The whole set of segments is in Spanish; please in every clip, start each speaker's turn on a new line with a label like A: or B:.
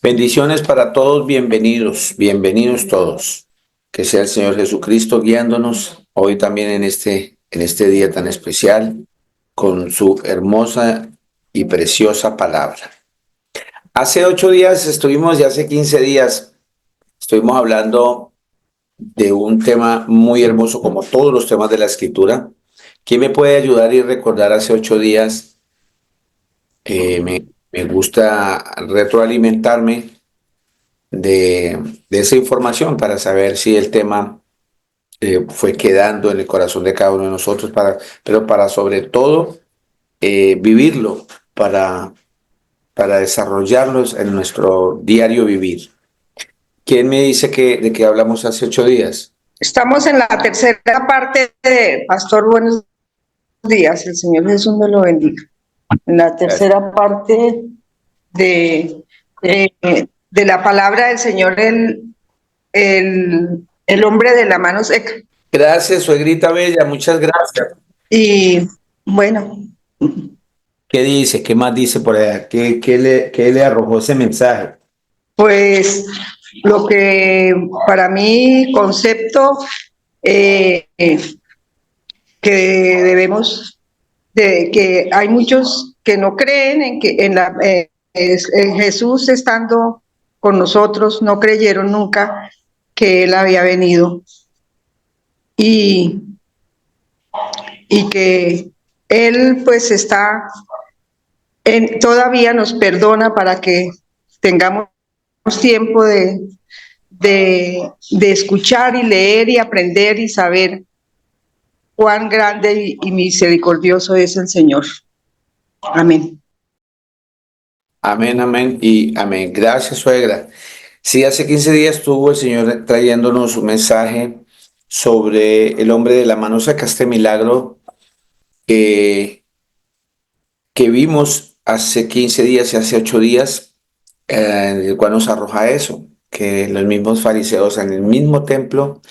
A: Bendiciones para todos, bienvenidos, bienvenidos todos. Que sea el Señor Jesucristo guiándonos hoy también en este día tan especial con su hermosa y preciosa palabra. Hace 8 días estuvimos, y hace 15 días estuvimos hablando de un tema muy hermoso como todos los temas de la Escritura. ¿Quién me puede ayudar y recordar hace 8 días? Me gusta retroalimentarme de esa información para saber si el tema fue quedando en el corazón de cada uno de nosotros, pero para sobre todo vivirlo, para desarrollarlos en nuestro diario vivir. ¿Quién me dice de qué hablamos hace 8 días?
B: Estamos en la tercera parte de Pastor, buenos días, el Señor Jesús me lo bendiga. En la
A: Gracias.
B: tercera parte de, de la palabra del Señor, el hombre de la mano seca.
A: Gracias, suegrita bella, muchas gracias.
B: Y bueno,
A: ¿Qué dice? ¿Qué más dice por allá? ¿Qué le arrojó ese mensaje?
B: pues lo que para mí concepto que debemos que hay muchos que no creen en que en Jesús estando con nosotros, no creyeron nunca que Él había venido y, y que Él pues todavía nos perdona para que tengamos tiempo de escuchar y leer y aprender y saber cuán grande y misericordioso es el Señor. Amén.
A: Amén, amén y amén. Gracias, suegra. Sí, hace 15 días estuvo el Señor trayéndonos un mensaje sobre el hombre de la mano seca, este milagro que, que vimos hace 15 días y hace 8 días, el cual nos arroja eso, que los mismos fariseos en el mismo templo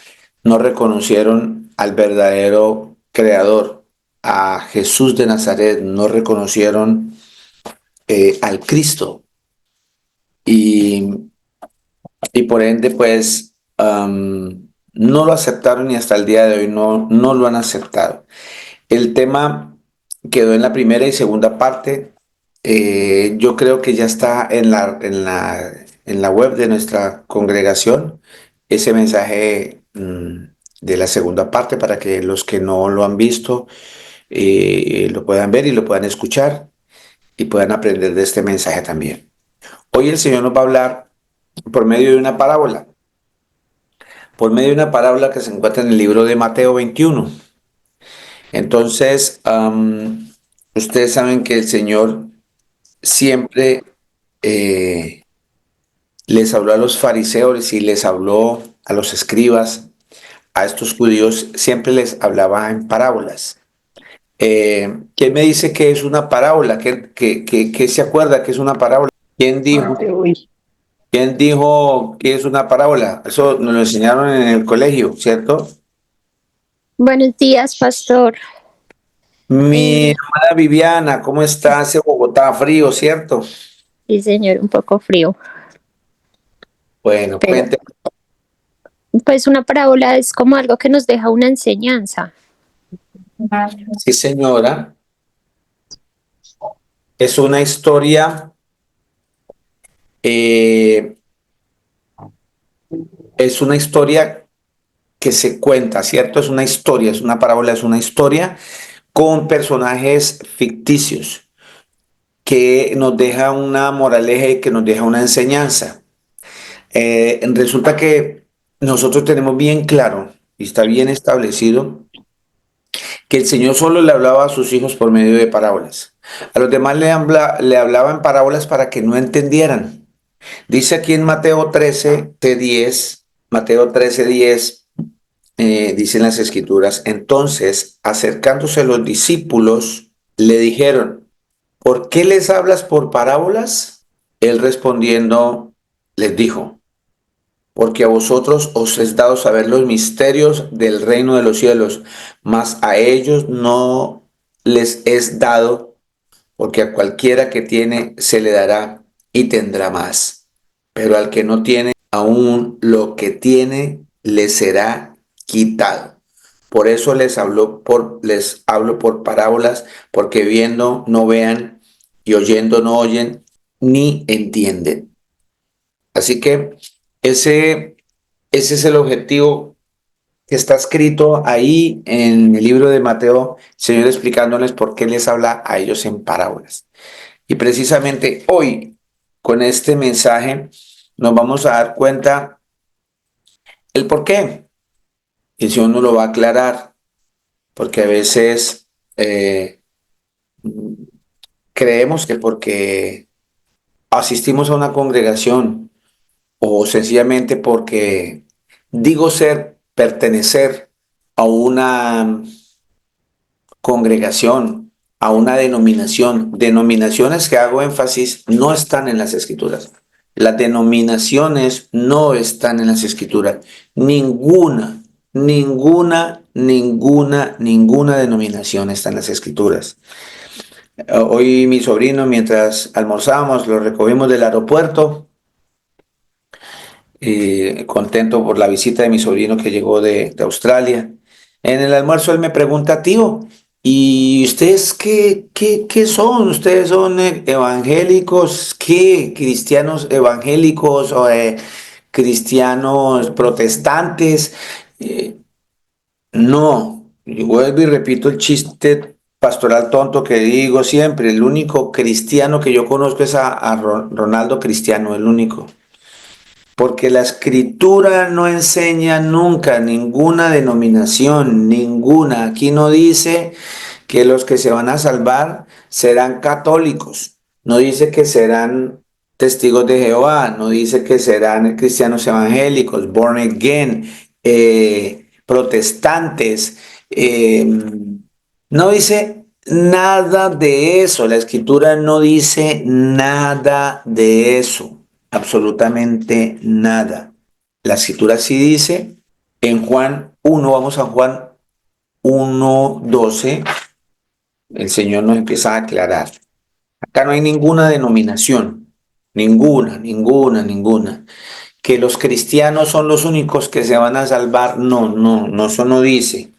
A: no reconocieron al verdadero creador, a Jesús de Nazaret, no reconocieron al Cristo y, y por ende pues no lo aceptaron y hasta el día de hoy no lo han aceptado. El tema quedó en la primera y segunda parte. Yo creo que ya está en la web de nuestra congregación ese mensaje de la segunda parte para que los que no lo han visto lo puedan ver y lo puedan escuchar y puedan aprender de este mensaje también. Hoy el Señor nos va a hablar por medio de una parábola, por medio de una parábola que se encuentra en el libro de Mateo 21. Entonces, ustedes saben que el Señor siempre eh, les habló a los fariseos y les habló a los escribas, a estos judíos, siempre les hablaba en parábolas. ¿Quién me dice que es una parábola? ¿Qué se acuerda que es una parábola? ¿Quién dijo, quién dijo que es una parábola? Eso nos lo enseñaron en el colegio, ¿cierto?
C: Buenos días, pastor.
A: Mi hermana Viviana, ¿cómo está? Hace Bogotá frío, ¿cierto?
C: Sí, señor, un poco frío,
A: Bueno,
C: pero
A: cuente.
C: pues una parábola es como algo que nos deja una enseñanza.
A: Sí, señora. Es una historia, eh, es una historia que se cuenta, ¿cierto? Es una parábola, es una historia con personajes ficticios que nos deja una moraleja y que nos deja una enseñanza. Resulta que nosotros tenemos bien claro y está bien establecido que el Señor solo le hablaba a sus hijos por medio de parábolas. A los demás le hablaba en parábolas para que no entendieran. Dice aquí en Mateo 13:10, Mateo 13:10, dicen las escrituras, entonces acercándose los discípulos le dijeron, ¿por qué les hablas por parábolas? Él respondiendo les dijo, porque a vosotros os es dado saber los misterios del reino de los cielos, mas a ellos no les es dado, porque a cualquiera que tiene se le dará y tendrá más. pero al que no tiene, aún lo que tiene le será quitado. Por eso les hablo por parábolas, porque viendo no vean y oyendo no oyen ni entienden. Así que ese es el objetivo que está escrito ahí en el libro de Mateo, el Señor explicándoles por qué les habla a ellos en parábolas. Y precisamente hoy, con este mensaje, nos vamos a dar cuenta el por qué. Y el Señor nos lo va a aclarar, porque a veces creemos que porque asistimos a una congregación o sencillamente porque digo pertenecer a una congregación, a una denominación. Denominaciones que hago énfasis no están en las escrituras. Las denominaciones no están en las escrituras. Ninguna denominación está en las escrituras. Hoy mi sobrino, mientras almorzábamos, lo recogimos del aeropuerto. Contento por la visita de mi sobrino que llegó de Australia. En el almuerzo él me pregunta, tío, ¿y ustedes qué son? ¿Ustedes son evangélicos? ¿Qué? ¿Cristianos evangélicos o cristianos protestantes? Eh, no, y vuelvo y repito el chiste pastoral tonto que digo siempre, el único cristiano que yo conozco es a Ronaldo Cristiano, el único. Porque la escritura no enseña nunca ninguna denominación, ninguna. Aquí no dice que los que se van a salvar serán católicos. No dice que serán testigos de Jehová. No dice que serán cristianos evangélicos, born again, protestantes. No dice nada de eso. La escritura no dice nada de eso. Absolutamente nada. La escritura sí dice en Juan 1, vamos a Juan 1:12, el Señor nos empieza a aclarar. Acá no hay ninguna denominación, ninguna. Que los cristianos son los únicos que se van a salvar, no, eso no dice.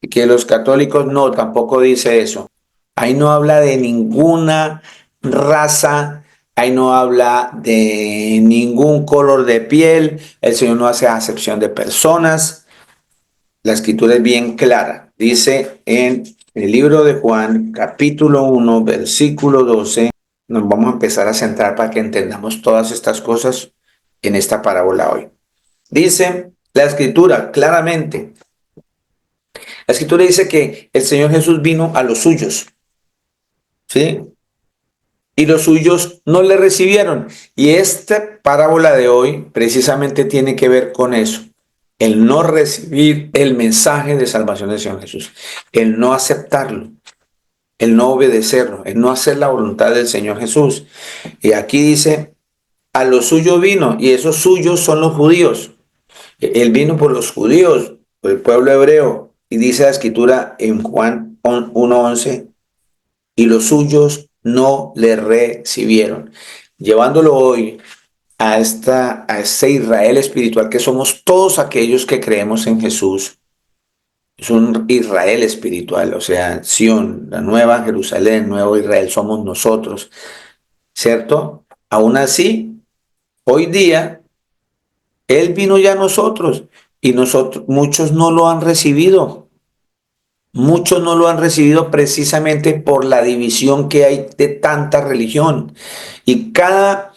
A: Que los católicos no, tampoco dice eso. Ahí no habla de ninguna raza. Ahí no habla de ningún color de piel. El Señor no hace acepción de personas. La escritura es bien clara. Dice en el libro de Juan, capítulo 1, versículo 12. Nos vamos a empezar a centrar para que entendamos todas estas cosas en esta parábola hoy. Dice la escritura claramente. La escritura dice que el Señor Jesús vino a los suyos. ¿Sí? Y los suyos no le recibieron. Y esta parábola de hoy precisamente tiene que ver con eso. El no recibir el mensaje de salvación del Señor Jesús. El no aceptarlo. El no obedecerlo. El no hacer la voluntad del Señor Jesús. Y aquí dice, a los suyos vino. Y esos suyos son los judíos. Él vino por los judíos, por el pueblo hebreo. Y dice la escritura en Juan 1:11, y los suyos no le recibieron. Llevándolo hoy a este Israel espiritual que somos todos aquellos que creemos en Jesús. Es un Israel espiritual, o sea, Sión, la nueva Jerusalén, nuevo Israel, somos nosotros, ¿cierto? Aún así, hoy día, Él vino ya a nosotros y muchos no lo han recibido. Muchos no lo han recibido precisamente por la división que hay de tanta religión. Y cada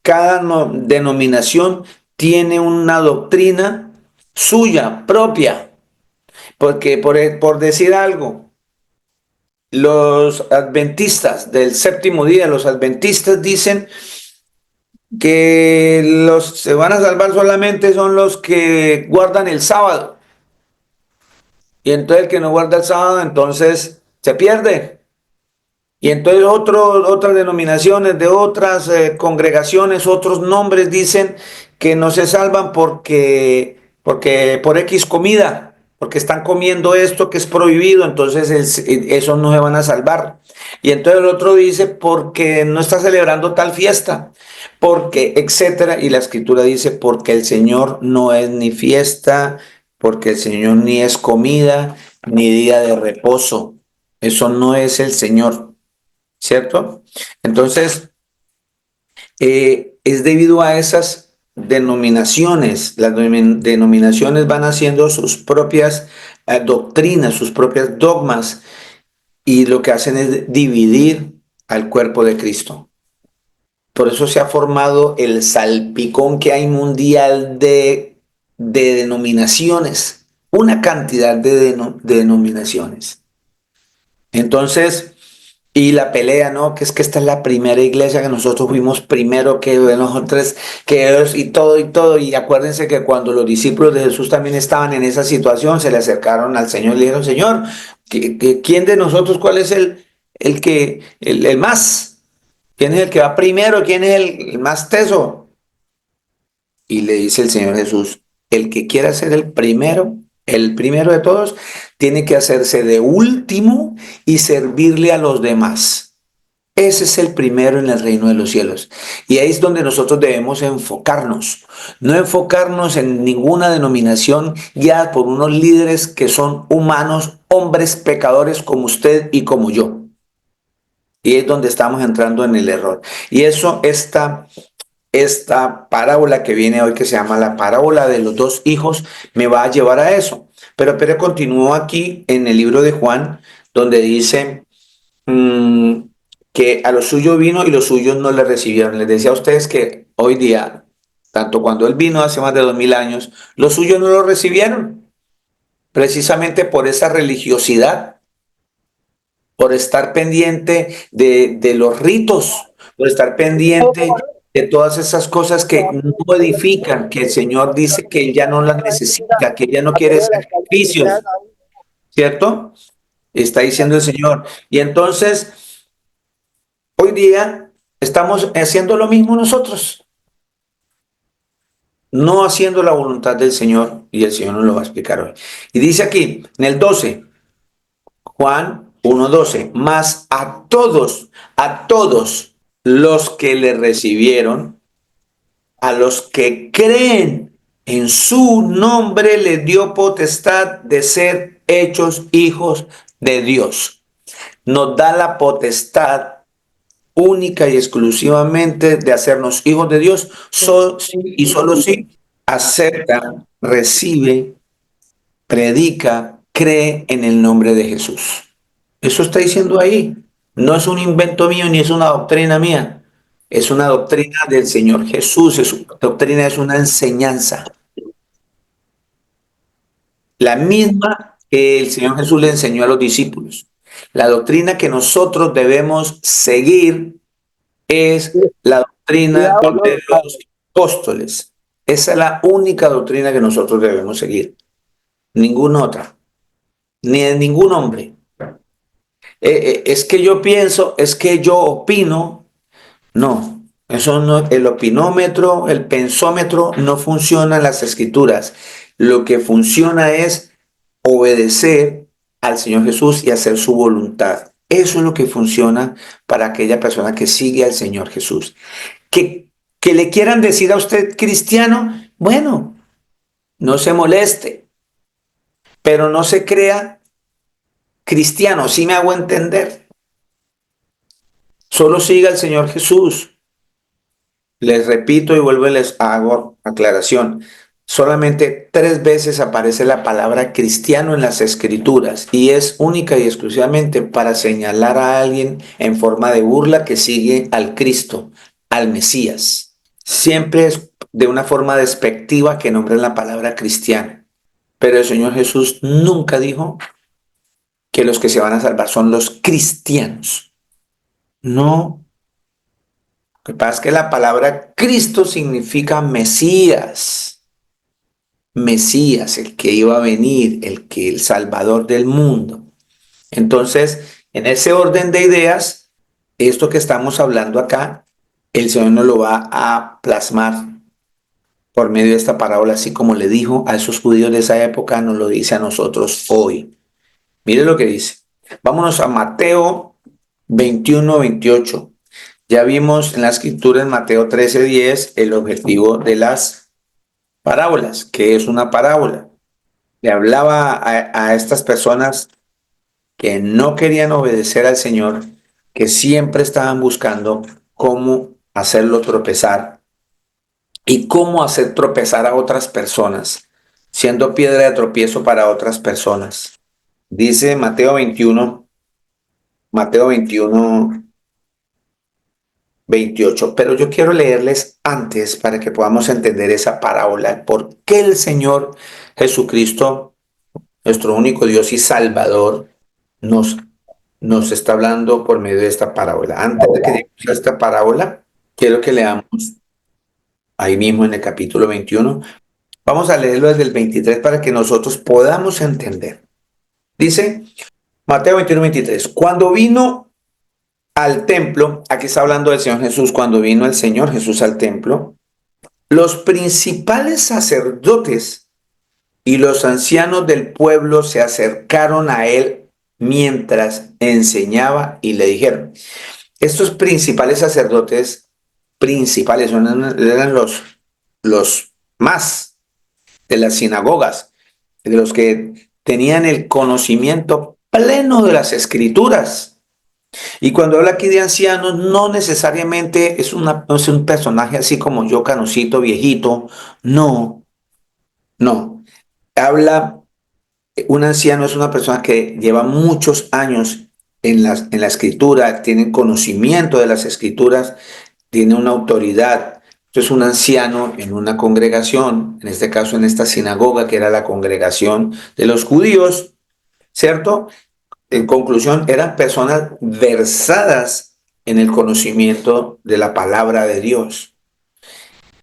A: denominación tiene una doctrina suya, propia. Porque por decir algo, los adventistas del séptimo día, los adventistas dicen que los se van a salvar solamente son los que guardan el sábado. Y entonces el que no guarda el sábado, entonces se pierde. Y entonces otras denominaciones de otras congregaciones, otros nombres dicen que no se salvan porque por X comida, porque están comiendo esto que es prohibido, entonces esos no se van a salvar. Y entonces el otro dice, porque no está celebrando tal fiesta, porque, etcétera. Y la escritura dice, porque el Señor no es ni fiesta, porque el Señor ni es comida, ni día de reposo. Eso no es el Señor, ¿cierto? Entonces, es debido a esas denominaciones. Las denominaciones van haciendo sus propias doctrinas, sus propias dogmas, y lo que hacen es dividir al cuerpo de Cristo. Por eso se ha formado el salpicón que hay mundial de denominaciones, una cantidad de denominaciones. Entonces, y la pelea, ¿no? Que es que esta es la primera iglesia, que nosotros fuimos primero que nosotros, que ellos y todo y todo. Y acuérdense que cuando los discípulos de Jesús también estaban en esa situación, se le acercaron al Señor y le dijeron, Señor, ¿quién de nosotros, cuál es el más? ¿Quién es el que va primero? ¿Quién es el más teso? Y le dice el Señor Jesús, el que quiera ser el primero de todos, tiene que hacerse de último y servirle a los demás. Ese es el primero en el reino de los cielos. Y ahí es donde nosotros debemos enfocarnos. No enfocarnos en ninguna denominación guiada por unos líderes que son humanos, hombres pecadores como usted y como yo. Y es donde estamos entrando en el error. Y eso esta parábola que viene hoy, que se llama la parábola de los dos hijos, me va a llevar a eso. Pero continúo aquí en el libro de Juan, donde dice que a los suyos vino y los suyos no le recibieron. Les decía a ustedes que hoy día, tanto cuando él vino hace más de 2000 años, los suyos no lo recibieron, precisamente por esa religiosidad, por estar pendiente de los ritos, por estar pendiente de todas esas cosas que no edifican, que el Señor dice que Él ya no las necesita, que ya no quiere sacrificios, ¿cierto? Está diciendo el Señor. Y entonces, hoy día estamos haciendo lo mismo nosotros, no haciendo la voluntad del Señor, y el Señor nos lo va a explicar hoy. Y dice aquí, en el 12, Juan 1:12, mas a todos los que le recibieron, a los que creen en su nombre, le dio potestad de ser hechos hijos de Dios. Nos da la potestad única y exclusivamente de hacernos hijos de Dios, y solo si acepta, recibe, predica, cree en el nombre de Jesús. Eso está diciendo ahí. No es un invento mío ni es una doctrina mía. Es una doctrina del Señor Jesús. Doctrina es una enseñanza. La misma que el Señor Jesús le enseñó a los discípulos. La doctrina que nosotros debemos seguir es la doctrina de los apóstoles. Esa es la única doctrina que nosotros debemos seguir. Ninguna otra. Ni de ningún hombre. Es que yo pienso, es que yo opino. No, eso no, el opinómetro, el pensómetro no funciona en las escrituras. Lo que funciona es obedecer al Señor Jesús y hacer su voluntad. Eso es lo que funciona para aquella persona que sigue al Señor Jesús. Que le quieran decir a usted cristiano, bueno, no se moleste, pero no se crea cristiano, sí me hago entender. Solo siga al Señor Jesús. Les repito y vuelvo y les hago aclaración. Solamente 3 veces aparece la palabra cristiano en las escrituras y es única y exclusivamente para señalar a alguien en forma de burla que sigue al Cristo, al Mesías. Siempre es de una forma despectiva que nombren la palabra cristiano. Pero el Señor Jesús nunca dijo que los que se van a salvar son los cristianos. No. Lo que pasa es que la palabra Cristo significa Mesías. Mesías, el que iba a venir, el Salvador del mundo. Entonces, en ese orden de ideas, esto que estamos hablando acá, el Señor nos lo va a plasmar por medio de esta parábola, así como le dijo a esos judíos de esa época, nos lo dice a nosotros hoy. Mire lo que dice. Vámonos a Mateo 21-28. Ya vimos en la escritura en Mateo 13:10 el objetivo de las parábolas. ¿Qué es una parábola? Le hablaba a estas personas que no querían obedecer al Señor, que siempre estaban buscando cómo hacerlo tropezar y cómo hacer tropezar a otras personas, siendo piedra de tropiezo para otras personas. Dice Mateo 21:28, pero yo quiero leerles antes para que podamos entender esa parábola, por qué el Señor Jesucristo, nuestro único Dios y Salvador, nos está hablando por medio de esta parábola. Antes de que lleguemos a esta parábola, quiero que leamos ahí mismo en el capítulo 21. Vamos a leerlo desde el 23 para que nosotros podamos entender. Dice Mateo 21:23, cuando vino al templo, aquí está hablando del Señor Jesús, cuando vino el Señor Jesús al templo, los principales sacerdotes y los ancianos del pueblo se acercaron a él mientras enseñaba y le dijeron, estos principales sacerdotes, eran los más de las sinagogas, de los que tenían el conocimiento pleno de las escrituras. Y cuando habla aquí de ancianos, no necesariamente no es un personaje así como yo, canosito, viejito. No, no. Habla, un anciano es una persona que lleva muchos años en la escritura, tiene conocimiento de las escrituras, tiene una autoridad. Entonces, un anciano en una congregación, en este caso en esta sinagoga, que era la congregación de los judíos, ¿cierto? En conclusión, eran personas versadas en el conocimiento de la palabra de Dios.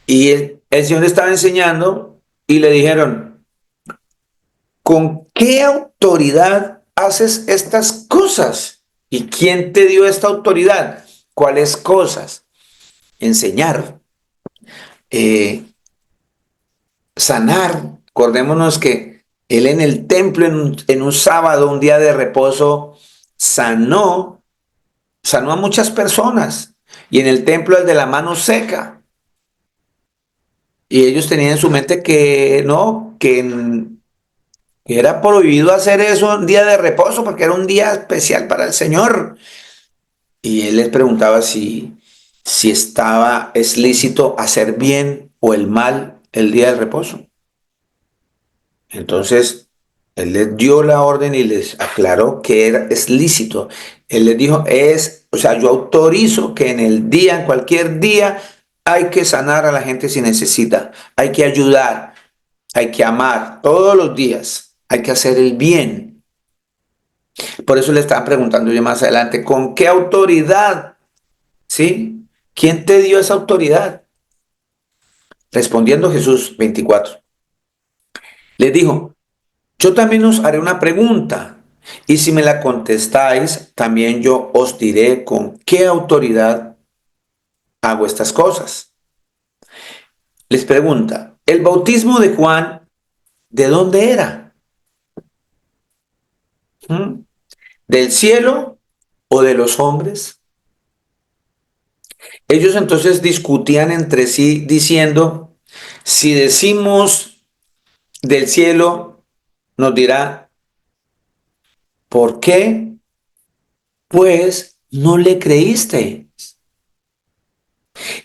A: Y el Señor estaba enseñando y le dijeron, ¿con qué autoridad haces estas cosas? ¿Y quién te dio esta autoridad? ¿Cuáles cosas? Enseñar, sanar. Acordémonos que él en el templo, en un sábado, un día de reposo, sanó a muchas personas. Y en el templo el de la mano seca. Y ellos tenían en su mente que no, que era prohibido hacer eso un día de reposo porque era un día especial para el Señor. Y él les preguntaba si es lícito hacer bien o el mal el día del reposo. Entonces, él les dio la orden y les aclaró que es lícito. Él les dijo, yo autorizo que en cualquier día, hay que sanar a la gente si necesita. Hay que ayudar, hay que amar todos los días. Hay que hacer el bien. Por eso le estaba preguntando yo más adelante, ¿con qué autoridad? ¿Sí? ¿Quién te dio esa autoridad? Respondiendo Jesús 24. Les dijo, yo también os haré una pregunta, y si me la contestáis, también yo os diré con qué autoridad hago estas cosas. Les pregunta, ¿el bautismo de Juan de dónde era? ¿Del cielo o de los hombres? Ellos entonces discutían entre sí diciendo, si decimos del cielo, nos dirá, ¿por qué? Pues no le creíste.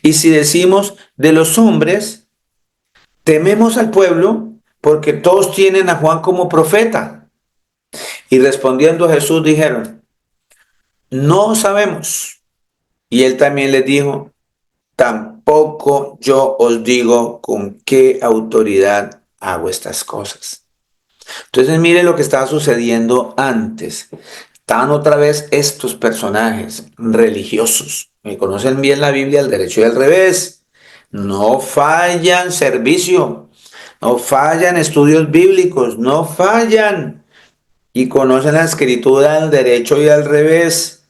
A: Y si decimos de los hombres, tememos al pueblo porque todos tienen a Juan como profeta. Y respondiendo Jesús dijeron, no sabemos. Y él también les dijo, tampoco yo os digo con qué autoridad hago estas cosas. Entonces mire lo que estaba sucediendo antes. Estaban otra vez estos personajes religiosos, que conocen bien la Biblia al derecho y al revés. No fallan servicio, no fallan estudios bíblicos, no fallan. Y conocen la escritura al derecho y al revés.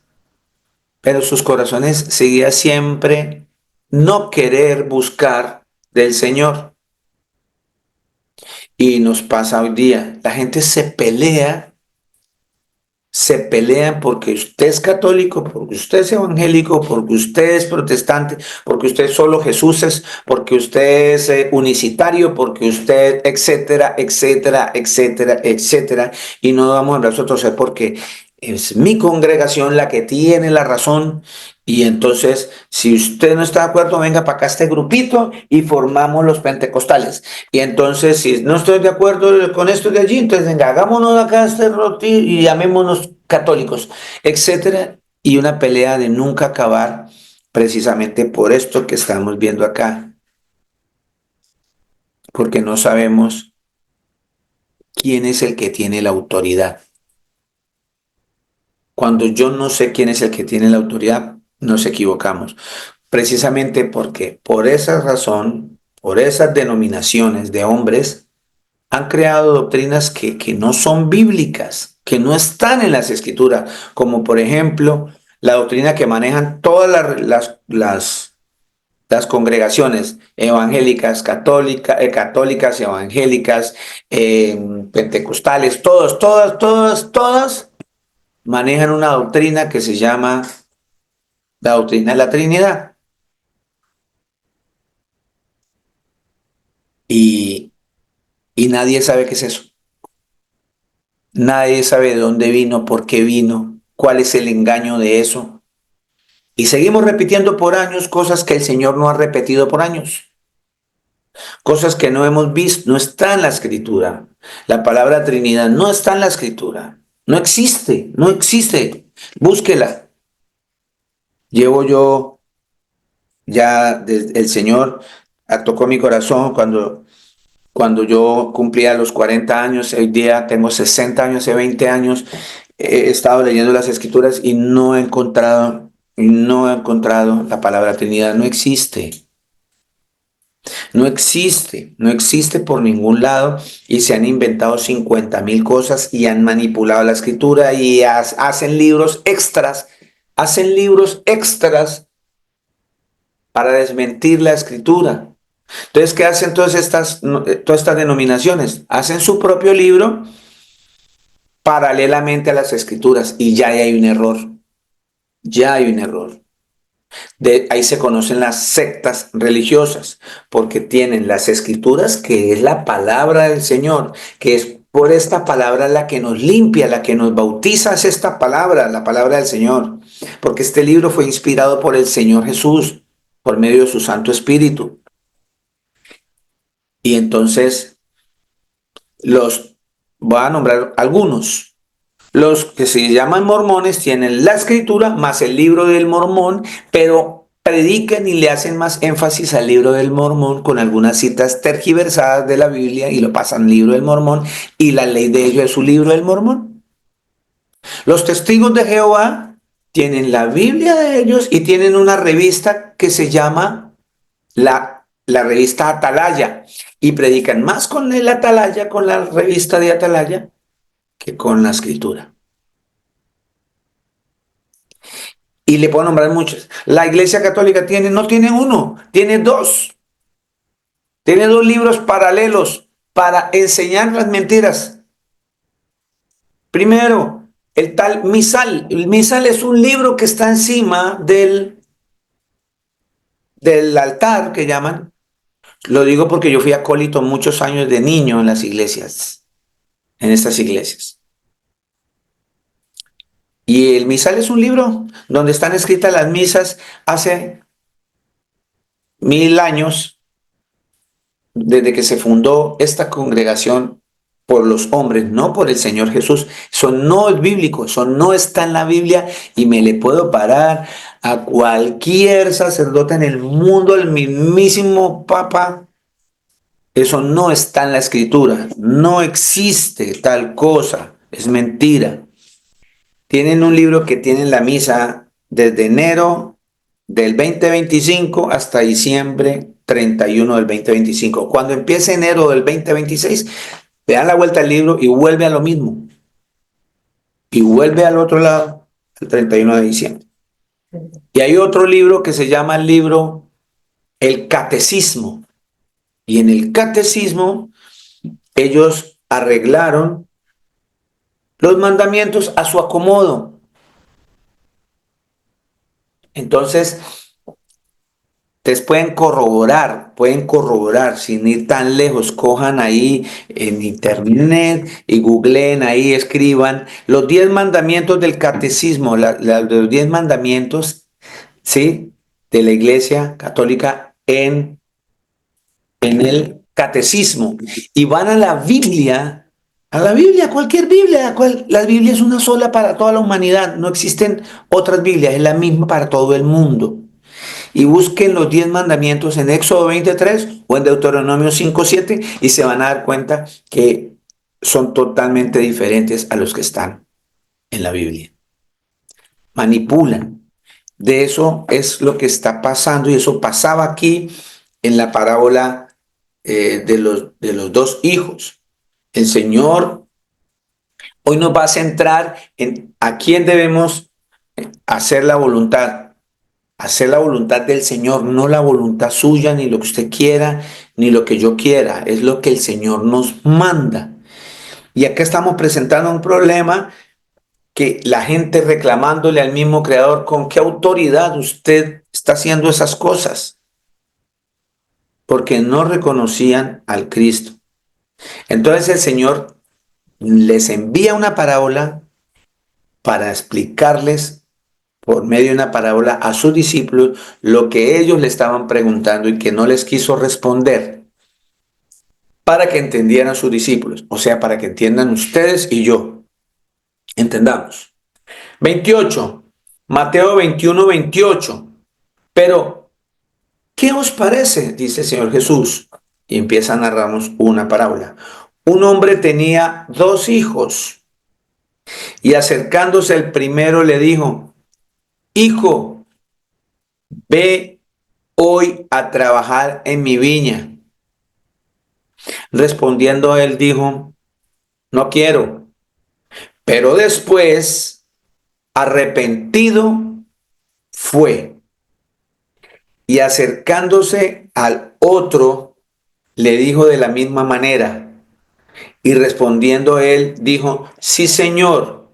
A: Pero sus corazones seguían siempre no querer buscar del Señor. Y nos pasa hoy día. La gente se pelean porque usted es católico, porque usted es evangélico, porque usted es protestante, porque usted solo Jesús es, porque usted es unicitario, porque usted, etcétera, etcétera, etcétera, etcétera. Y no vamos a nosotros es porque es mi congregación la que tiene la razón. Y entonces, si usted no está de acuerdo, venga para acá este grupito y formamos los pentecostales. Y entonces, si no estoy de acuerdo con esto de allí, entonces venga, hagámonos acá este roti y llamémonos católicos, etcétera. Y una pelea de nunca acabar, precisamente por esto que estamos viendo acá, porque no sabemos quién es el que tiene la autoridad. Cuando yo no sé quién es el que tiene la autoridad, nos equivocamos. Precisamente porque por esa razón, por esas denominaciones de hombres, han creado doctrinas que no son bíblicas, que no están en las escrituras, como por ejemplo la doctrina que manejan todas las congregaciones evangélicas, católicas, evangélicas, pentecostales, todas manejan una doctrina que se llama la doctrina de la Trinidad. Y, y nadie sabe qué es eso. Nadie sabe de dónde vino, por qué vino, cuál es el engaño de eso. Y seguimos repitiendo por años cosas que el Señor no ha repetido por años. Cosas que no hemos visto, no está en la escritura. La palabra Trinidad no está en la escritura. No existe, no existe. Búsquela. Llevo yo ya, desde el Señor tocó mi corazón cuando yo cumplía los 40 años, hoy día tengo 60 años, hace 20 años, he estado leyendo las escrituras y no he encontrado la palabra Trinidad, no existe. No existe, no existe por ningún lado y se han inventado 50,000 cosas y han manipulado la escritura y hacen libros extras para desmentir la escritura. Entonces, ¿qué hacen todas estas denominaciones? Hacen su propio libro paralelamente a las escrituras y ya hay un error, ya hay un error. Ahí se conocen las sectas religiosas, porque tienen las escrituras, que es la palabra del Señor, que es por esta palabra la que nos limpia, la que nos bautiza, es esta palabra, la palabra del Señor, porque este libro fue inspirado por el Señor Jesús, por medio de su Santo Espíritu. Y entonces voy a nombrar algunos. Los que se llaman mormones tienen la escritura más el libro del mormón, pero predican y le hacen más énfasis al libro del mormón con algunas citas tergiversadas de la Biblia y lo pasan al libro del mormón y la ley de ellos es su libro del mormón. Los testigos de Jehová tienen la Biblia de ellos y tienen una revista que se llama la revista Atalaya y predican más con el Atalaya, con la revista de Atalaya, que con la escritura. Y le puedo nombrar muchos. La Iglesia Católica no tiene uno, tiene dos. Tiene dos libros paralelos para enseñar las mentiras. Primero, el tal misal. El misal es un libro que está encima del altar que llaman. Lo digo porque yo fui acólito muchos años de niño en las iglesias, en estas iglesias. Y el misal es un libro donde están escritas las misas hace 1000 años, desde que se fundó esta congregación por los hombres, no por el Señor Jesús. Eso no es bíblico, eso no está en la Biblia y me le puedo parar a cualquier sacerdote en el mundo, el mismísimo Papa. Eso no está en la Escritura, no existe tal cosa, es mentira. Tienen un libro que tiene la misa desde enero del 2025 hasta diciembre 31 del 2025. Cuando empiece enero del 2026, le dan la vuelta al libro y vuelve a lo mismo. Y vuelve al otro lado el 31 de diciembre. Y hay otro libro que se llama el libro El Catecismo. Y en el Catecismo ellos arreglaron los mandamientos a su acomodo. Entonces, ustedes pueden corroborar sin ir tan lejos. Cojan ahí en internet y googleen ahí, escriban los 10 mandamientos del catecismo, los 10 mandamientos, ¿sí?, de la Iglesia Católica en el catecismo. Y van a la Biblia, cualquier Biblia. La Biblia es una sola para toda la humanidad. No existen otras Biblias, es la misma para todo el mundo. Y busquen los 10 mandamientos en Éxodo 23 o en Deuteronomio 5:7 y se van a dar cuenta que son totalmente diferentes a los que están en la Biblia. Manipulan. De eso es lo que está pasando, y eso pasaba aquí en la parábola de los dos hijos. El Señor hoy nos va a centrar en a quién debemos hacer la voluntad. Hacer la voluntad del Señor, no la voluntad suya, ni lo que usted quiera, ni lo que yo quiera. Es lo que el Señor nos manda. Y acá estamos presentando un problema, que la gente reclamándole al mismo Creador: ¿con qué autoridad usted está haciendo esas cosas? Porque no reconocían al Cristo. Entonces el Señor les envía una parábola para explicarles por medio de una parábola a sus discípulos lo que ellos le estaban preguntando y que no les quiso responder, para que entendieran a sus discípulos, o sea, para que entiendan ustedes y yo. Entendamos. 28, Mateo 21:28. Pero, ¿qué os parece?, dice el Señor Jesús, y empieza a narrarnos una parábola. Un hombre tenía 2 hijos, y acercándose el primero le dijo: Hijo, ve hoy a trabajar en mi viña. Respondiendo él dijo: No quiero. Pero después, arrepentido, fue. Y acercándose al otro, le dijo de la misma manera. Y respondiendo él dijo: Sí, Señor,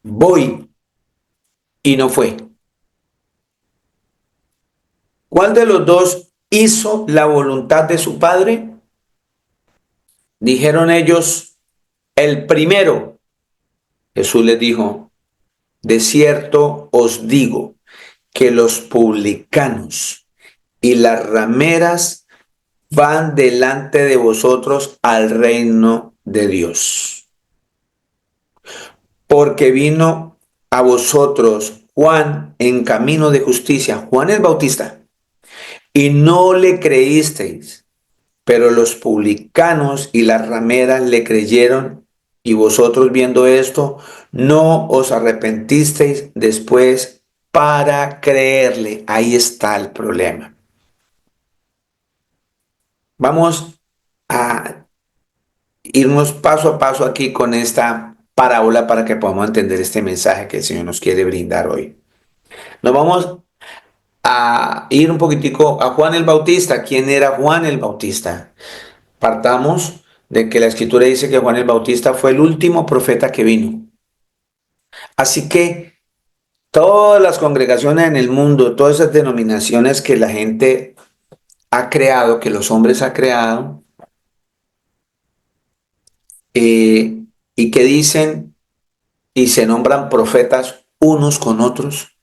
A: voy. Y no fue. ¿Cuál de los dos hizo la voluntad de su padre? Dijeron ellos: el primero. Jesús les dijo: de cierto os digo que los publicanos y las rameras van delante de vosotros al reino de Dios. Porque vino a vosotros Juan en camino de justicia, Juan el Bautista, y no le creísteis, pero los publicanos y las rameras le creyeron, y vosotros, viendo esto, no os arrepentisteis después para creerle. Ahí está el problema. Vamos a irnos paso a paso aquí con esta parábola para que podamos entender este mensaje que el Señor nos quiere brindar hoy. Nos vamos a ir un poquitico a Juan el Bautista. ¿Quién era Juan el Bautista? Partamos de que la Escritura dice que Juan el Bautista fue el último profeta que vino. Así que todas las congregaciones en el mundo, todas esas denominaciones que la gente ha creado, que los hombres han creado, y que dicen y se nombran profetas unos con otros,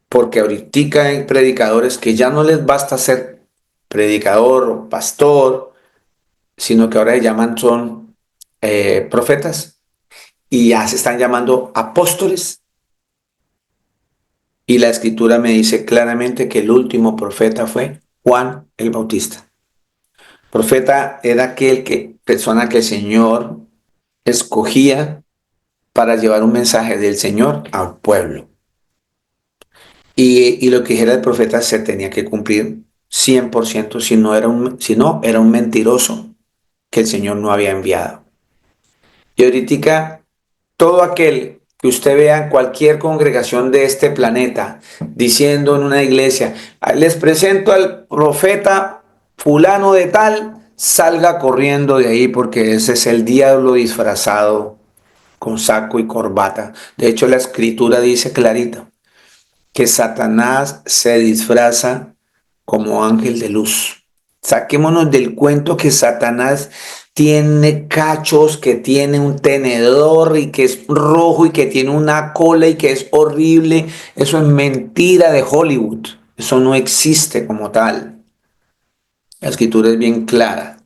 A: porque ahorita hay predicadores que ya no les basta ser predicador o pastor, sino que ahora se llaman son profetas, y ya se están llamando apóstoles. Y la Escritura me dice claramente que el último profeta fue Juan el Bautista. Profeta era persona que el Señor escogía para llevar un mensaje del Señor al pueblo. Y lo que dijera el profeta se tenía que cumplir 100%, si no era un mentiroso que el Señor no había enviado. Y ahorita todo aquel que usted vea en cualquier congregación de este planeta diciendo en una iglesia: les presento al profeta fulano de tal, salga corriendo de ahí porque ese es el diablo disfrazado con saco y corbata. De hecho, la escritura dice clarito que Satanás se disfraza como ángel de luz. Saquémonos del cuento que Satanás tiene cachos, que tiene un tenedor y que es rojo y que tiene una cola y que es horrible. Eso es mentira de Hollywood. Eso no existe como tal. La escritura es bien clara.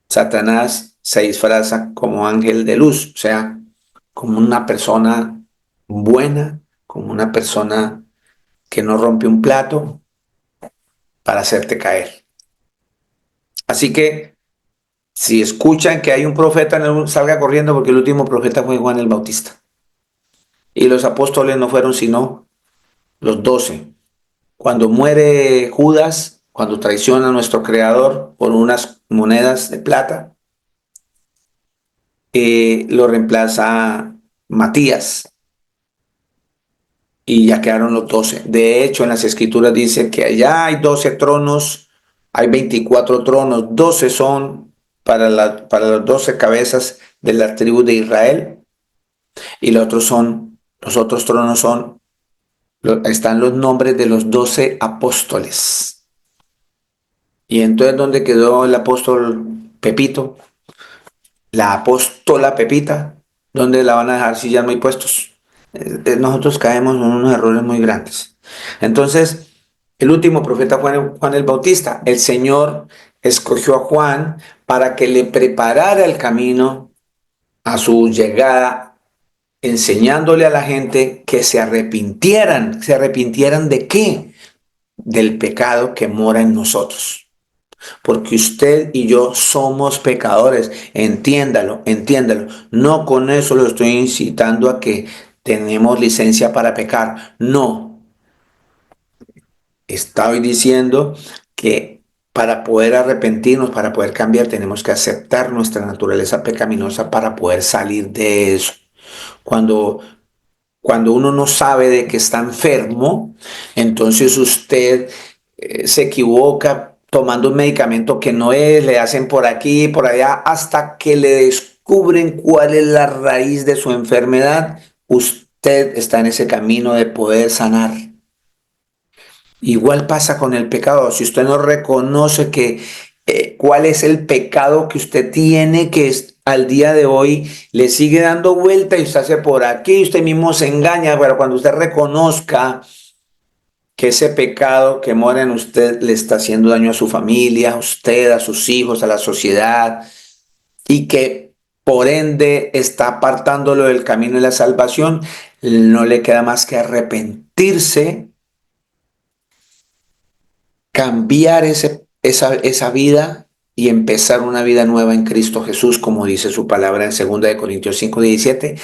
A: Satanás se disfraza como ángel de luz, o sea, como una persona buena, como una persona que no rompe un plato para hacerte caer. Así que si escuchan que hay un profeta, salga corriendo porque el último profeta fue Juan el Bautista. Y los apóstoles no fueron sino los 12. Cuando muere Judas, cuando traiciona a nuestro Creador por unas monedas de plata, lo reemplaza Matías y ya quedaron los 12. De hecho, en las escrituras dice que allá hay 12 tronos, hay 24 tronos, 12 son para las 12 cabezas de la tribu de Israel y los otros tronos están los nombres de los 12 apóstoles. Y entonces, ¿dónde quedó el apóstol Pepito? La apóstola Pepita, ¿dónde la van a dejar si ya no hay puestos? Nosotros caemos en unos errores muy grandes. Entonces, el último profeta fue Juan el Bautista. El Señor escogió a Juan para que le preparara el camino a su llegada, enseñándole a la gente que se arrepintieran. ¿Se arrepintieran de qué? Del pecado que mora en nosotros. Porque usted y yo somos pecadores. Entiéndalo, entiéndalo. No con eso lo estoy incitando a que tenemos licencia para pecar. No. Estoy diciendo que para poder arrepentirnos, para poder cambiar, tenemos que aceptar nuestra naturaleza pecaminosa para poder salir de eso. Cuando uno no sabe de que está enfermo, entonces usted se equivoca tomando un medicamento que no es, le hacen por aquí y por allá, hasta que le descubren cuál es la raíz de su enfermedad. Usted está en ese camino de poder sanar. Igual pasa con el pecado. Si usted no reconoce cuál es el pecado que usted tiene, que es, al día de hoy le sigue dando vuelta y usted hace por aquí, usted mismo se engaña, pero cuando usted reconozca que ese pecado que mora en usted le está haciendo daño a su familia, a usted, a sus hijos, a la sociedad, y que por ende está apartándolo del camino de la salvación, no le queda más que arrepentirse, cambiar esa vida y empezar una vida nueva en Cristo Jesús, como dice su palabra en 2 Corintios 5:17,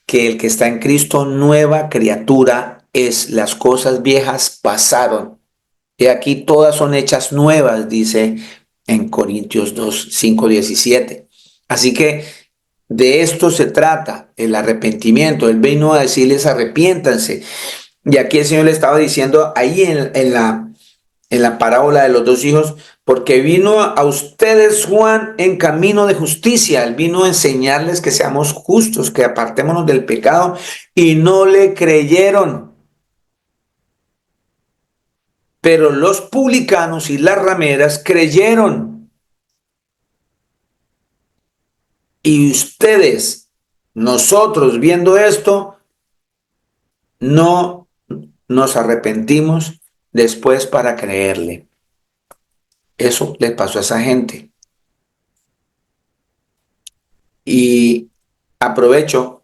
A: que el que está en Cristo, nueva criatura es. Las cosas viejas pasaron y aquí todas son hechas nuevas, dice en Corintios 5:17. Así que de esto se trata, el arrepentimiento. Él vino a decirles arrepiéntanse. Y aquí el Señor le estaba diciendo ahí en la parábola de los dos hijos, porque vino a ustedes Juan en camino de justicia. Él vino a enseñarles que seamos justos, que apartémonos del pecado, y no le creyeron. Pero los publicanos y las rameras creyeron. Y ustedes, nosotros viendo esto, no nos arrepentimos después para creerle. Eso le pasó a esa gente. Y aprovecho,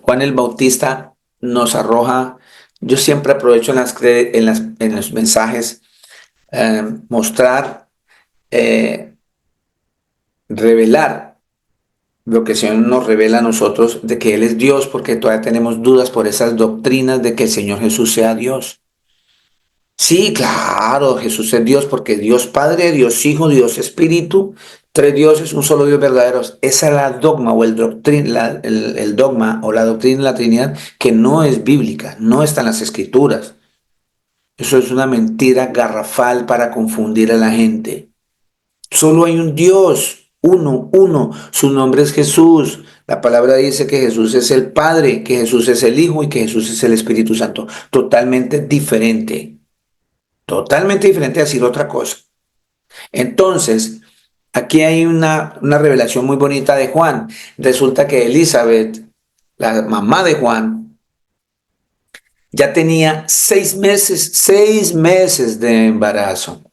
A: Juan el Bautista nos arroja, yo siempre aprovecho en los mensajes, mostrar, revelar lo que el Señor nos revela a nosotros de que Él es Dios, porque todavía tenemos dudas por esas doctrinas de que el Señor Jesús sea Dios. Sí, claro, Jesús es Dios porque Dios Padre, Dios Hijo, Dios Espíritu, tres dioses, un solo Dios verdadero. Esa es la dogma o el dogma o la doctrina de la Trinidad que no es bíblica, no está en las Escrituras. Eso es una mentira garrafal para confundir a la gente. Solo hay un Dios, uno. Su nombre es Jesús. La palabra dice que Jesús es el Padre, que Jesús es el Hijo y que Jesús es el Espíritu Santo. Totalmente diferente a decir otra cosa. Entonces, aquí hay una revelación muy bonita de Juan. Resulta que Elizabeth, la mamá de Juan, ya tenía 6 meses de embarazo.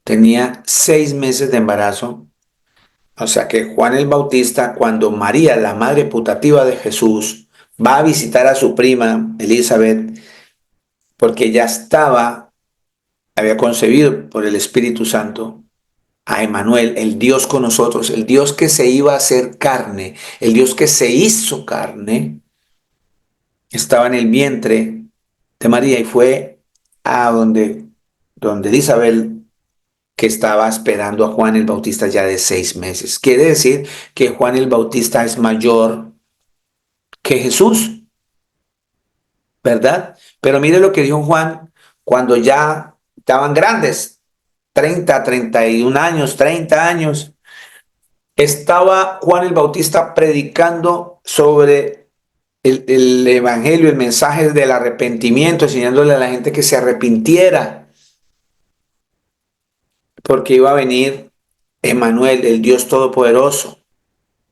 A: Tenía 6 meses de embarazo. O sea que Juan el Bautista, cuando María, la madre putativa de Jesús, va a visitar a su prima Elizabeth, porque ya había concebido por el Espíritu Santo a Emmanuel, el Dios con nosotros, el Dios que se iba a hacer carne, el Dios que se hizo carne, estaba en el vientre de María y fue a donde Isabel, que estaba esperando a Juan el Bautista ya de 6 meses. Quiere decir que Juan el Bautista es mayor que Jesús, ¿verdad? Pero mire lo que dijo Juan cuando ya estaban grandes, 31 años, 30 años. Estaba Juan el Bautista predicando sobre el evangelio, el mensaje del arrepentimiento, enseñándole a la gente que se arrepintiera, porque iba a venir Emmanuel, el Dios Todopoderoso.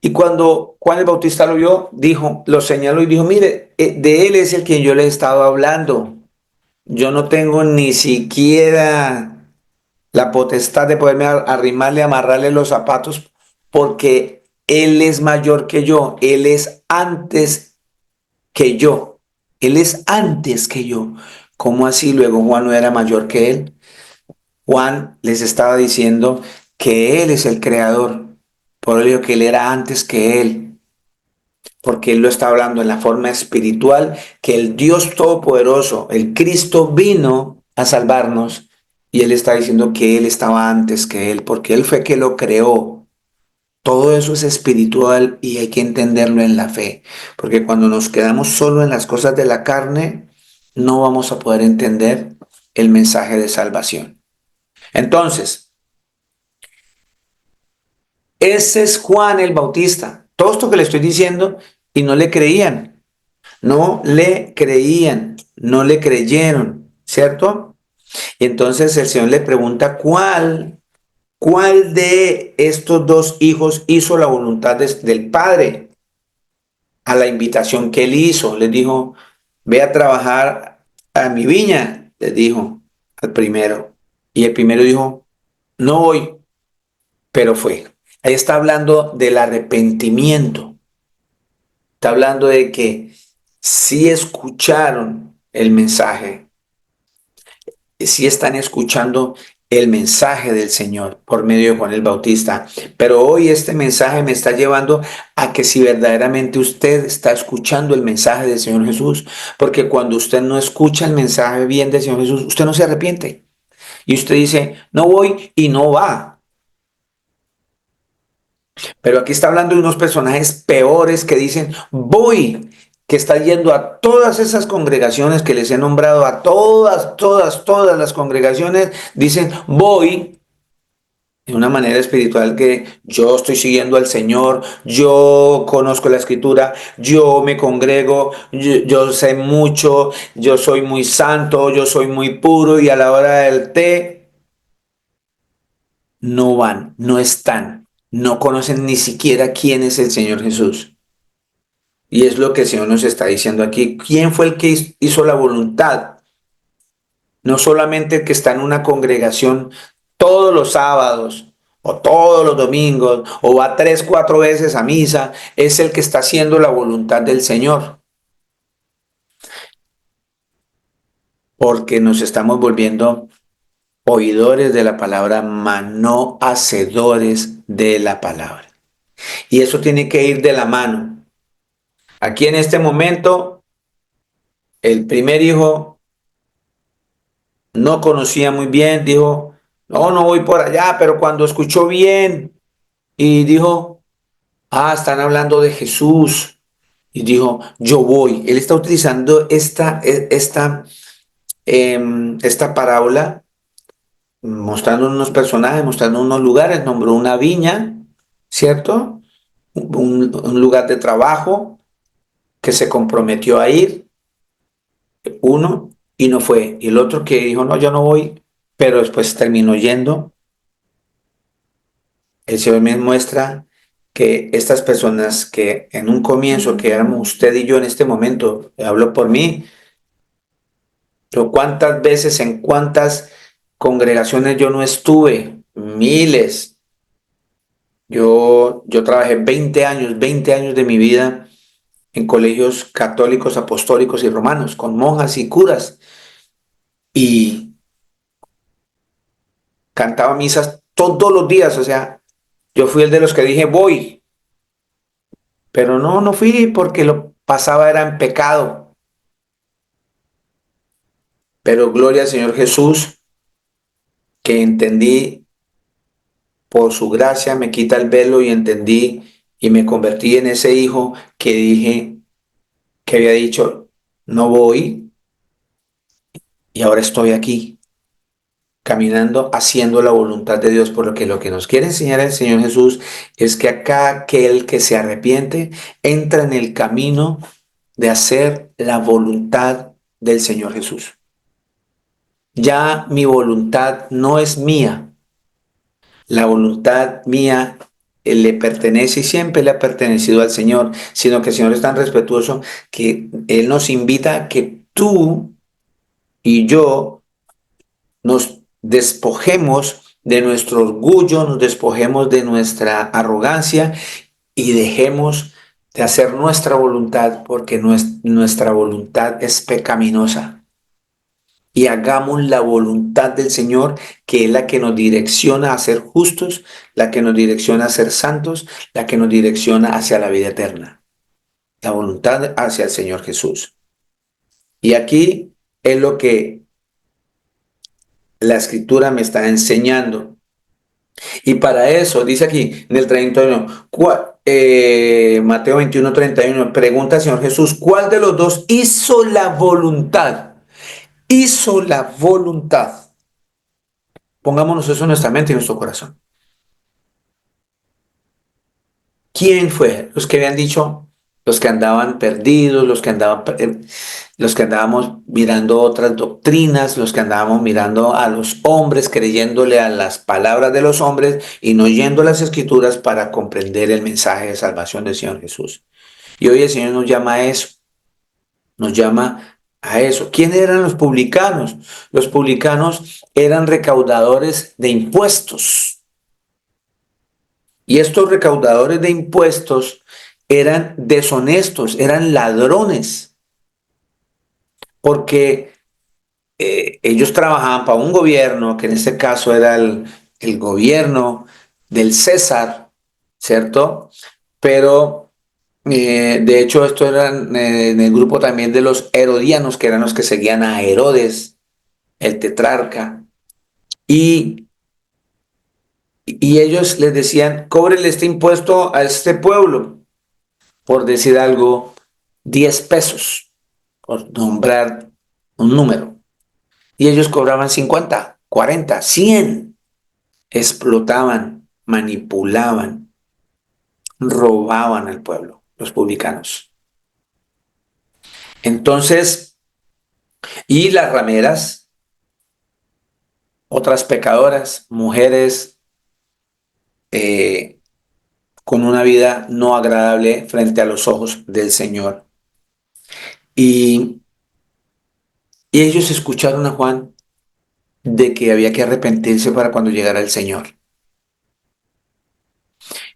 A: Y cuando Juan el Bautista lo vio, lo señaló y dijo, mire, de él es el que yo le he estado hablando. Yo no tengo ni siquiera la potestad de poderme arrimarle, amarrarle los zapatos, porque él es mayor que yo, él es antes que yo, él es antes que yo. ¿Cómo así? Luego Juan no era mayor que él. Juan les estaba diciendo que él es el creador, por ello que él era antes que él, porque él lo está hablando en la forma espiritual, que el Dios Todopoderoso, el Cristo, vino a salvarnos y él está diciendo que él estaba antes que él, porque él fue que lo creó. Todo eso es espiritual y hay que entenderlo en la fe, porque cuando nos quedamos solo en las cosas de la carne, no vamos a poder entender el mensaje de salvación. Entonces, ese es Juan el Bautista. Todo esto que le estoy diciendo y no le creían, no le creyeron, ¿cierto? Y entonces el Señor le pregunta, ¿cuál de estos dos hijos hizo la voluntad del Padre? A la invitación que él hizo, les dijo, ve a trabajar a mi viña, les dijo al primero. Y el primero dijo, no voy, pero fue. Ahí está hablando del arrepentimiento. Está hablando de que sí escucharon el mensaje, sí están escuchando el mensaje del Señor por medio de Juan el Bautista. Pero hoy este mensaje me está llevando a que si verdaderamente usted está escuchando el mensaje del Señor Jesús, porque cuando usted no escucha el mensaje bien del Señor Jesús, usted no se arrepiente. Y usted dice, no voy y no va. Pero aquí está hablando de unos personajes peores que dicen, voy, que está yendo a todas esas congregaciones que les he nombrado, a todas las congregaciones, dicen, voy, de una manera espiritual que yo estoy siguiendo al Señor, yo conozco la Escritura, yo me congrego, yo sé mucho, yo soy muy santo, yo soy muy puro y a la hora del té no van, no están, no conocen ni siquiera quién es el Señor Jesús. Y es lo que el Señor nos está diciendo aquí. ¿Quién fue el que hizo la voluntad? No solamente el que está en una congregación todos los sábados o todos los domingos o va 3, 4 veces a misa, es el que está haciendo la voluntad del Señor. Porque nos estamos volviendo oidores de la palabra, mas no hacedores de la palabra. Y eso tiene que ir de la mano. Aquí en este momento, el primer hijo no conocía muy bien, dijo, no voy por allá, pero cuando escuchó bien y dijo, están hablando de Jesús, y dijo, yo voy. Él está utilizando esta esta parábola mostrando unos personajes, mostrando unos lugares, nombró una viña, ¿cierto? Un lugar de trabajo que se comprometió a ir, uno, y no fue. Y el otro que dijo, no, yo no voy, pero después terminó yendo. El Señor me muestra que estas personas que en un comienzo, que éramos usted y yo en este momento, hablo por mí, pero cuántas veces, en cuántas congregaciones yo no estuve, miles. Yo trabajé 20 años de mi vida en colegios católicos, apostólicos y romanos, con monjas y curas, y cantaba misas todos los días. O sea, yo fui el de los que dije voy, pero no fui porque lo pasaba era en pecado. Pero gloria al Señor Jesús, que entendí por su gracia, me quita el velo y entendí y me convertí en ese hijo que dije, que había dicho, no voy, y ahora estoy aquí caminando, haciendo la voluntad de Dios, por lo que nos quiere enseñar el Señor Jesús es que acá aquel que se arrepiente entra en el camino de hacer la voluntad del Señor Jesús. Ya mi voluntad no es mía, la voluntad mía le pertenece y siempre le ha pertenecido al Señor, sino que el Señor es tan respetuoso que Él nos invita a que tú y yo nos despojemos de nuestro orgullo, nos despojemos de nuestra arrogancia y dejemos de hacer nuestra voluntad, porque nuestra voluntad es pecaminosa. Y hagamos la voluntad del Señor, que es la que nos direcciona a ser justos, la que nos direcciona a ser santos, la que nos direcciona hacia la vida eterna. La voluntad hacia el Señor Jesús. Y aquí es lo que la Escritura me está enseñando. Y para eso, dice aquí en el 31, Mateo 21, 31, pregunta al Señor Jesús, ¿cuál de los dos hizo la voluntad? Hizo la voluntad. Pongámonos eso en nuestra mente y en nuestro corazón. ¿Quién fue? Los que habían dicho, los que andaban perdidos, los que andábamos mirando otras doctrinas, los que andábamos mirando a los hombres, creyéndole a las palabras de los hombres y no yendo a las escrituras para comprender el mensaje de salvación del Señor Jesús. Y hoy el Señor nos llama a eso, nos llama a eso. ¿Quiénes eran los publicanos? Los publicanos eran recaudadores de impuestos. Y estos recaudadores de impuestos eran deshonestos, eran ladrones, porque ellos trabajaban para un gobierno, que en este caso era el gobierno del César, ¿cierto? Pero de hecho esto eran en el grupo también de los herodianos, que eran los que seguían a Herodes, el tetrarca, y, y ellos les decían, cóbrele este impuesto a este pueblo, por decir algo, 10 pesos, por nombrar un número. Y ellos cobraban 50, 40, 100. Explotaban, manipulaban, robaban al pueblo, los publicanos. Entonces, y las rameras, otras pecadoras, mujeres con una vida no agradable frente a los ojos del Señor. Y, y ellos escucharon a Juan de que había que arrepentirse para cuando llegara el Señor.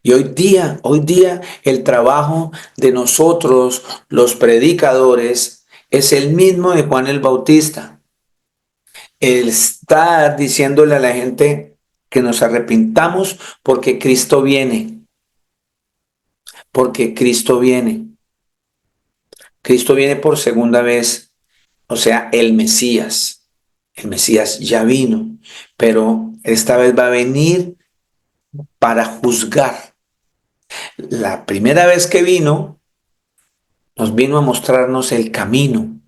A: Y hoy día el trabajo de nosotros, los predicadores, es el mismo de Juan el Bautista. El estar diciéndole a la gente que nos arrepintamos porque Cristo viene. Porque Cristo viene. Cristo viene por segunda vez, o sea, el Mesías. El Mesías ya vino, pero esta vez va a venir para juzgar. La primera vez que vino, nos vino a mostrarnos el camino,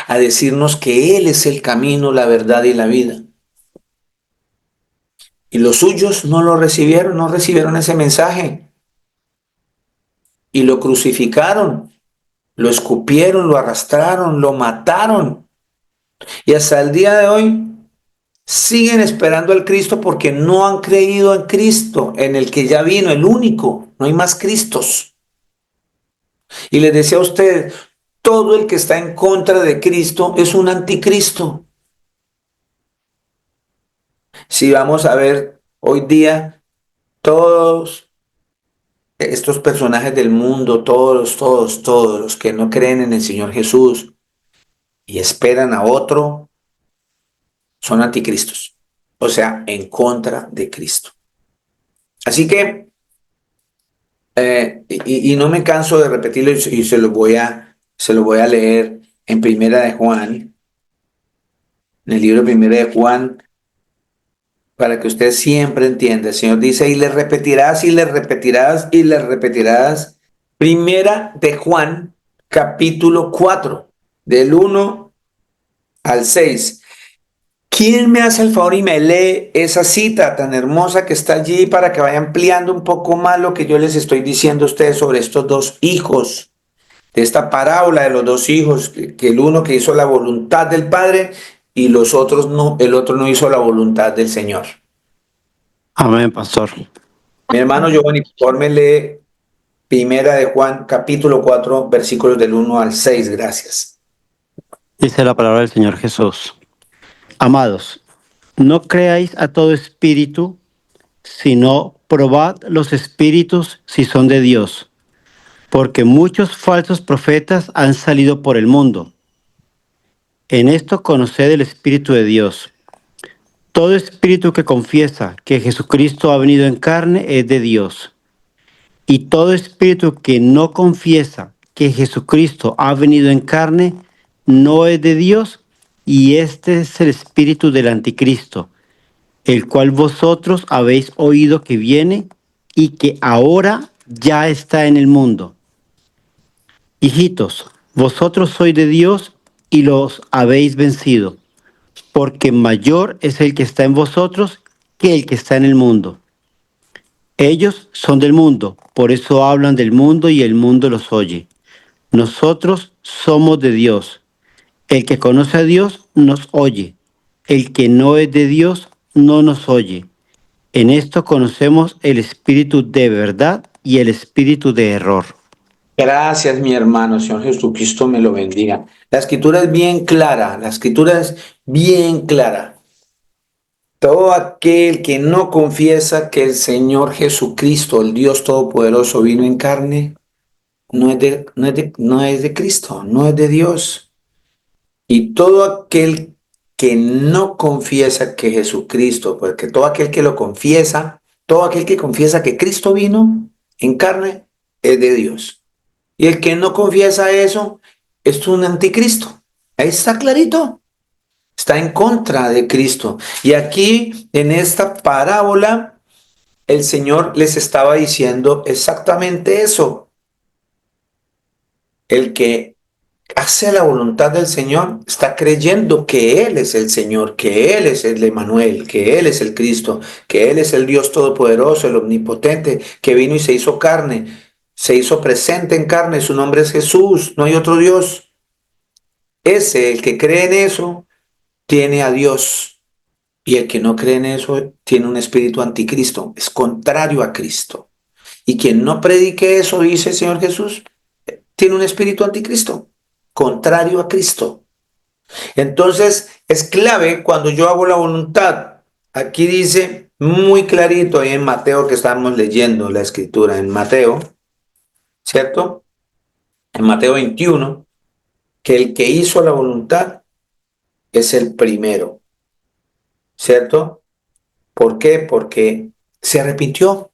A: a decirnos que Él es el camino, la verdad y la vida. Y los suyos no lo recibieron, no recibieron ese mensaje. Y lo crucificaron, lo escupieron, lo arrastraron, lo mataron. Y hasta el día de hoy siguen esperando al Cristo porque no han creído en Cristo, en el que ya vino, el único. No hay más Cristos. Y les decía a usted, todo el que está en contra de Cristo es un anticristo. Si vamos a ver hoy día, todos estos personajes del mundo, todos los que no creen en el Señor Jesús y esperan a otro, son anticristos. O sea, en contra de Cristo. Así que, y no me canso de repetirlo y se lo voy a leer en Primera de Juan, en el libro Primera de Juan, para que usted siempre entienda. El Señor dice, y le repetirás, y le repetirás, y le repetirás. Primera de Juan, capítulo 4, del 1 al 6. ¿Quién me hace el favor y me lee esa cita tan hermosa que está allí para que vaya ampliando un poco más lo que yo les estoy diciendo a ustedes sobre estos dos hijos? De esta parábola de los dos hijos, que el uno que hizo la voluntad del Padre y los otros no, el otro no hizo la voluntad del Señor.
D: Amén, pastor.
A: Mi hermano Giovanni, por favor, me lee Primera de Juan, capítulo 4, versículos del 1 al 6. Gracias.
D: Dice la palabra del Señor Jesús. Amados, no creáis a todo espíritu, sino probad los espíritus si son de Dios, porque muchos falsos profetas han salido por el mundo. En esto conoced el Espíritu de Dios. Todo espíritu que confiesa que Jesucristo ha venido en carne es de Dios. Y todo espíritu que no confiesa que Jesucristo ha venido en carne no es de Dios, y este es el espíritu del anticristo, el cual vosotros habéis oído que viene y que ahora ya está en el mundo. Hijitos, vosotros sois de Dios y los habéis vencido, porque mayor es el que está en vosotros que el que está en el mundo. Ellos son del mundo, por eso hablan del mundo y el mundo los oye. Nosotros somos de Dios. El que conoce a Dios nos oye. El que no es de Dios no nos oye. En esto conocemos el espíritu de verdad y el espíritu de error.
A: Gracias, mi hermano. Señor Jesucristo me lo bendiga. La escritura es bien clara. La escritura es bien clara. Todo aquel que no confiesa que el Señor Jesucristo, el Dios Todopoderoso, vino en carne, no es de Cristo, no es de Dios. Y todo aquel que no confiesa que Jesucristo, porque todo aquel que lo confiesa, todo aquel que confiesa que Cristo vino en carne, es de Dios. Y el que no confiesa eso, es un anticristo. Ahí está clarito. Está en contra de Cristo. Y aquí, en esta parábola, el Señor les estaba diciendo exactamente eso. El que hace la voluntad del Señor está creyendo que Él es el Señor, que Él es el Emmanuel, que Él es el Cristo, que Él es el Dios Todopoderoso, el Omnipotente, que vino y se hizo carne, se hizo presente en carne. Su nombre es Jesús, no hay otro Dios. Ese, el que cree en eso, tiene a Dios. Y el que no cree en eso tiene un espíritu anticristo, es contrario a Cristo. Y quien no predique eso, dice el Señor Jesús, tiene un espíritu anticristo, contrario a Cristo. Entonces, es clave cuando yo hago la voluntad. Aquí dice muy clarito ahí en Mateo, que estamos leyendo la escritura en Mateo, ¿cierto? En Mateo 21, que el que hizo la voluntad es el primero, ¿cierto? ¿Por qué? Porque se arrepintió.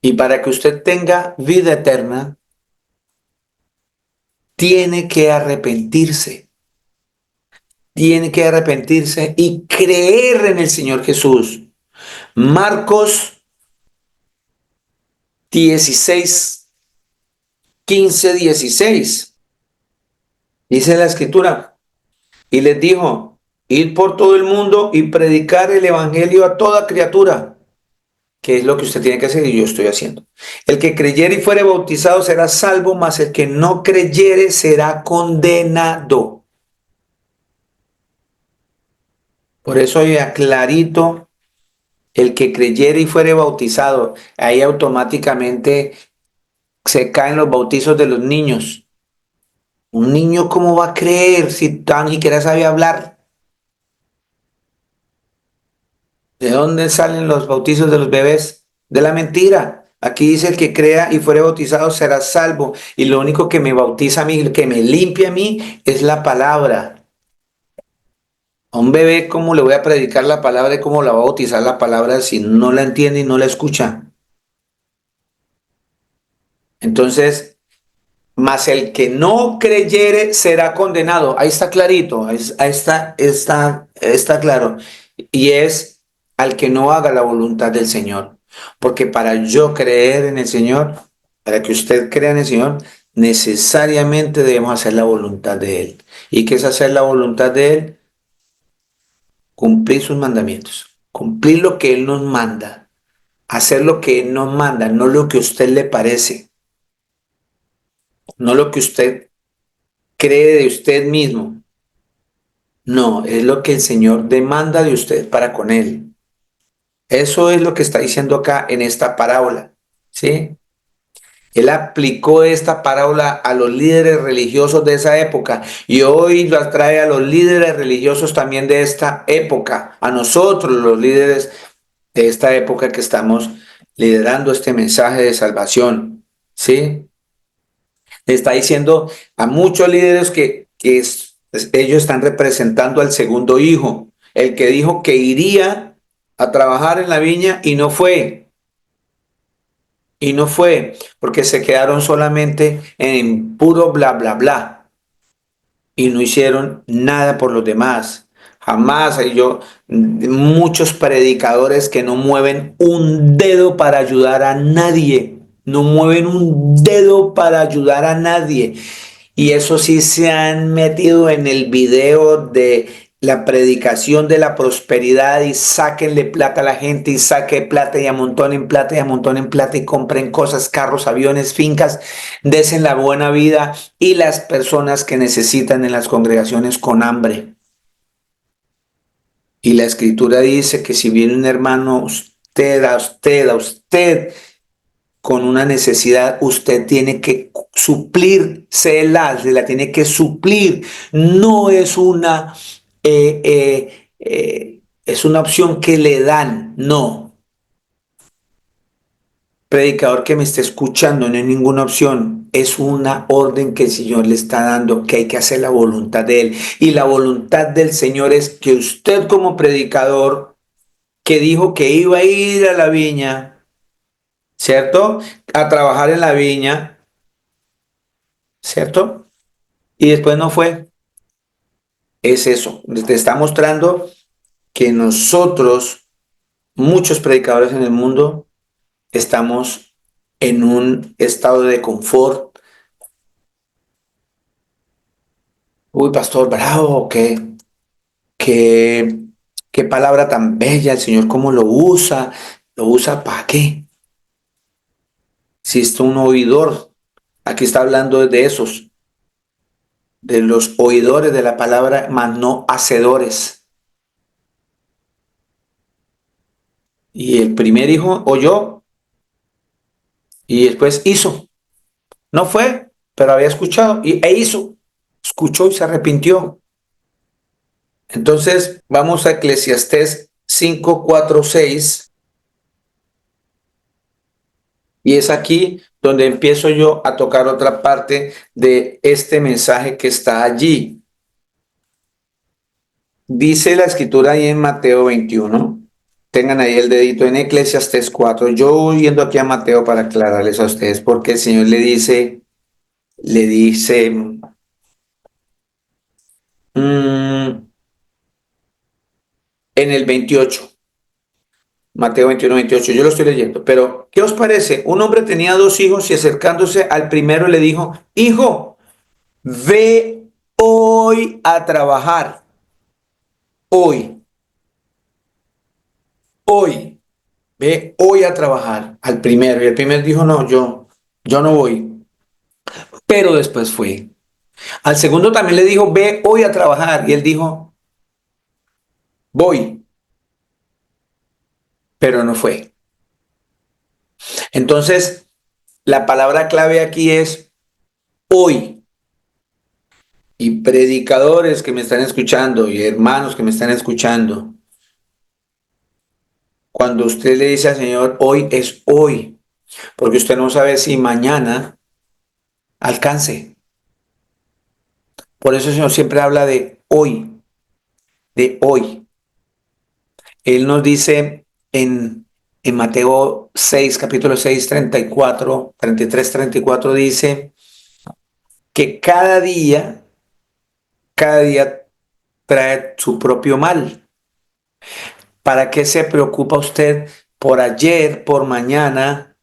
A: Y para que usted tenga vida eterna, tiene que arrepentirse. Tiene que arrepentirse y creer en el Señor Jesús. Marcos 16, 15, 16. Dice la escritura, y les dijo, id por todo el mundo y predicar el evangelio a toda criatura, que es lo que usted tiene que hacer y yo estoy haciendo. El que creyere y fuere bautizado será salvo, mas el que no creyere será condenado. Por eso ya clarito, el que creyere y fuere bautizado, ahí automáticamente se caen los bautizos de los niños. Un niño, ¿cómo va a creer si tan siquiera sabe hablar? ¿De dónde salen los bautizos de los bebés? De la mentira. Aquí dice el que crea y fuere bautizado será salvo. Y lo único que me bautiza a mí, que me limpia a mí, es la palabra. A un bebé, ¿cómo le voy a predicar la palabra y cómo la va a bautizar la palabra si no la entiende y no la escucha? Entonces, mas el que no creyere será condenado. Ahí está clarito, ahí está claro. Y es al que no haga la voluntad del Señor. Porque para yo creer en el Señor, para que usted crea en el Señor, necesariamente debemos hacer la voluntad de Él. ¿Y qué es hacer la voluntad de Él? Cumplir sus mandamientos, cumplir lo que Él nos manda, hacer lo que Él nos manda, no lo que a usted le parece, no lo que usted cree de usted mismo. No, es lo que el Señor demanda de usted para con Él. Eso es lo que está diciendo acá en esta parábola, ¿sí? Él aplicó esta parábola a los líderes religiosos de esa época y hoy las trae a los líderes religiosos también de esta época, a nosotros los líderes de esta época que estamos liderando este mensaje de salvación, ¿sí? Está diciendo a muchos líderes ellos están representando al segundo hijo, el que dijo que iría a trabajar en la viña y no fue. Y no fue porque se quedaron solamente en puro bla, bla, bla. Y no hicieron nada por los demás. Jamás hay muchos predicadores que no mueven un dedo para ayudar a nadie. No mueven un dedo para ayudar a nadie. Y eso sí se han metido en el video de la predicación de la prosperidad y sáquenle plata a la gente y saque plata y amontonen plata y amontonen plata y compren cosas, carros, aviones, fincas, desen la buena vida y las personas que necesitan en las congregaciones con hambre. Y la escritura dice que si viene un hermano, a usted con una necesidad, usted tiene que suplírsela, se la tiene que suplir. No es es una opción que le dan, no. Predicador que me esté escuchando, no es ninguna opción, es una orden que el Señor le está dando, que hay que hacer la voluntad de Él. Y la voluntad del Señor es que usted como predicador, que dijo que iba a ir a la viña, ¿cierto? A trabajar en la viña, ¿cierto? Y después no fue. Es eso. Te está mostrando que nosotros, muchos predicadores en el mundo, estamos en un estado de confort. Uy, pastor, bravo, qué palabra tan bella, el Señor cómo lo usa ¿para qué? Si es un oidor, aquí está hablando de esos, de los oidores de la palabra, mas no hacedores. Y el primer hijo oyó y después hizo. No fue, pero había escuchado e hizo. Escuchó y se arrepintió. Entonces, vamos a Eclesiastés 5, 4, 6. Y es aquí donde empiezo yo a tocar otra parte de este mensaje que está allí. Dice la escritura ahí en Mateo 21. Tengan ahí el dedito en Eclesiastés 4. Yo voy yendo aquí a Mateo para aclararles a ustedes porque el Señor le dice en el 28. Mateo 21, 28, yo lo estoy leyendo, pero ¿qué os parece? Un hombre tenía dos hijos y acercándose al primero le dijo, hijo, ve hoy a trabajar. Hoy, hoy, ve hoy a trabajar al primero. Y el primero dijo, no, yo no voy. Pero después fue. Al segundo también le dijo, ve hoy a trabajar. Y él dijo, voy, pero no fue. Entonces, la palabra clave aquí es hoy. Y predicadores que me están escuchando y hermanos que me están escuchando, cuando usted le dice al Señor, hoy es hoy, porque usted no sabe si mañana alcance. Por eso el Señor siempre habla de hoy, de hoy. Él nos dice en Mateo 6, capítulo 6, 34, 33, 34, dice que cada día trae su propio mal. ¿Para qué se preocupa usted por ayer, por mañana?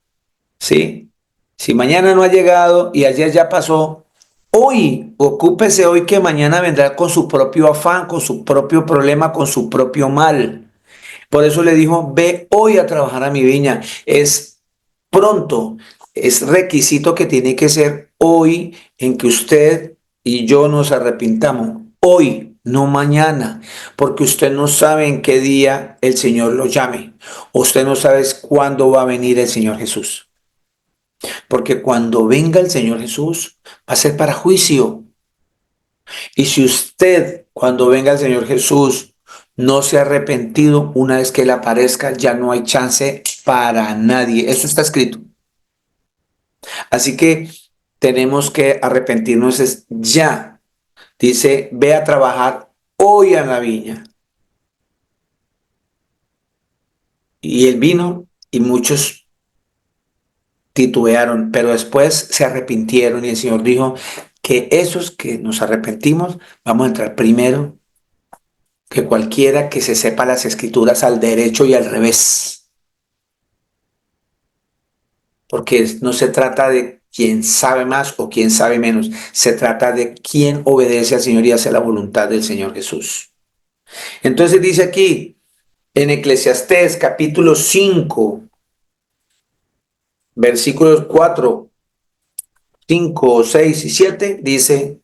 A: ¿Sí? Si mañana no ha llegado y ayer ya pasó, hoy, ocúpese hoy que mañana vendrá con su propio afán, con su propio problema, con su propio mal. Por eso le dijo, ve hoy a trabajar a mi viña. Es pronto, es requisito que tiene que ser hoy en que usted y yo nos arrepintamos. Hoy, no mañana, porque usted no sabe en qué día el Señor lo llame. Usted no sabe cuándo va a venir el Señor Jesús. Porque cuando venga el Señor Jesús, va a ser para juicio. Y si usted, cuando venga el Señor Jesús, no se ha arrepentido, una vez que Él aparezca, ya no hay chance para nadie. Eso está escrito. Así que tenemos que arrepentirnos ya. Dice, ve a trabajar hoy a la viña. Y Él vino y muchos titubearon, pero después se arrepintieron y el Señor dijo que esos que nos arrepentimos, vamos a entrar primero que cualquiera que se sepa las escrituras al derecho y al revés. Porque no se trata de quién sabe más o quién sabe menos, se trata de quién obedece al Señor y hace la voluntad del Señor Jesús. Entonces dice aquí en Eclesiastés capítulo 5, versículos 4, 5, 6 y 7, dice,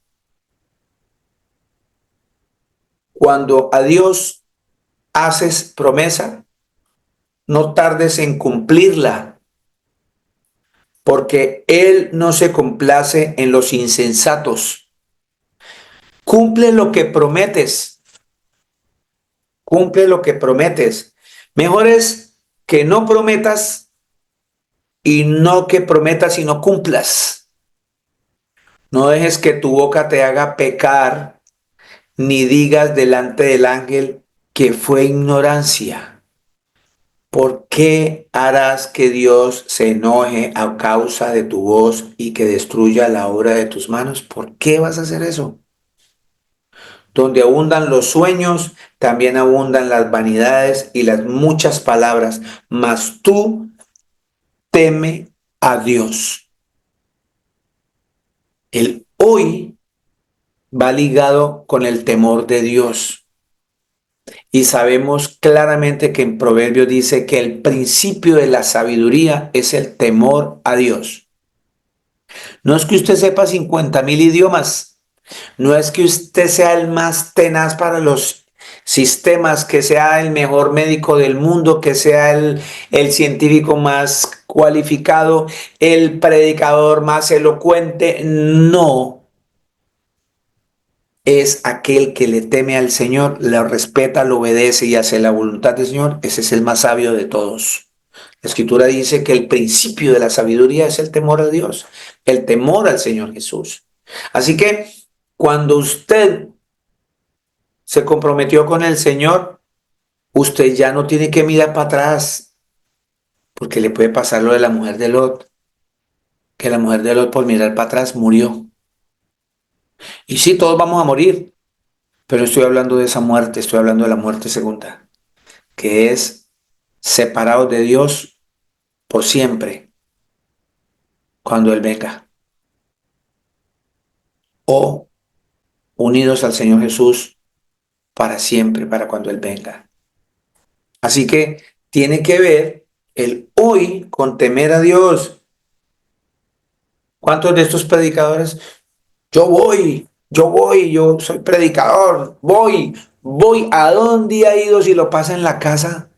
A: cuando a Dios haces promesa, no tardes en cumplirla, porque Él no se complace en los insensatos. Cumple lo que prometes, cumple lo que prometes. Mejor es que no prometas y no que prometas y no cumplas. No dejes que tu boca te haga pecar, ni digas delante del ángel que fue ignorancia. ¿Por qué harás que Dios se enoje a causa de tu voz y que destruya la obra de tus manos? ¿Por qué vas a hacer eso? Donde abundan los sueños, también abundan las vanidades y las muchas palabras, mas tú teme a Dios. El hoy va ligado con el temor de Dios. Y sabemos claramente que en Proverbios dice que el principio de la sabiduría es el temor a Dios. No es que usted sepa 50,000 idiomas, no es que usted sea el más tenaz para los sistemas, que sea el mejor médico del mundo, que sea el científico más cualificado, el predicador más elocuente. No. Es aquel que le teme al Señor, le respeta, lo obedece y hace la voluntad del Señor. Ese es el más sabio de todos. La Escritura dice que el principio de la sabiduría es el temor a Dios, el temor al Señor Jesús. Así que cuando usted se comprometió con el Señor, usted ya no tiene que mirar para atrás, porque le puede pasar lo de la mujer de Lot, que la mujer de Lot por mirar para atrás murió. Y sí, todos vamos a morir, pero estoy hablando de esa muerte, estoy hablando de la muerte segunda, que es separados de Dios por siempre cuando Él venga. O unidos al Señor Jesús para siempre, para cuando Él venga. Así que tiene que ver el hoy con temer a Dios. ¿Cuántos de estos predicadores? Yo soy predicador, voy. ¿A dónde ha ido si lo pasa en la casa?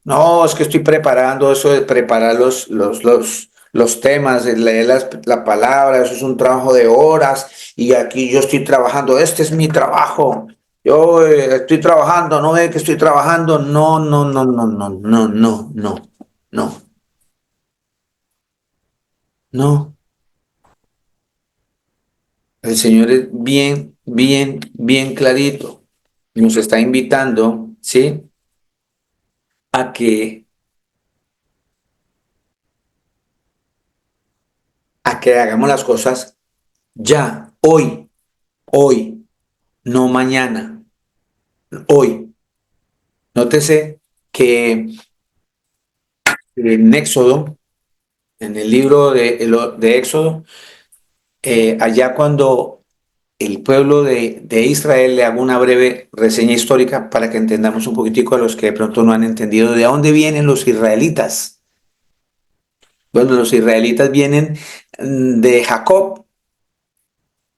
A: No, es que estoy preparando eso de preparar los temas, de leer la palabra, eso es un trabajo de horas y aquí yo estoy trabajando, este es mi trabajo. Yo estoy trabajando, no ve que estoy trabajando. No, no, no, no, no, no, no, no, no, no. El Señor es bien, bien, bien clarito. Nos está invitando, ¿sí? A que hagamos las cosas ya, hoy, no mañana, hoy. Nótese que en Éxodo, en el libro de Éxodo, allá cuando el pueblo de Israel, le hago una breve reseña histórica para que entendamos un poquitico a los que de pronto no han entendido de dónde vienen los israelitas. Bueno, los israelitas vienen de Jacob.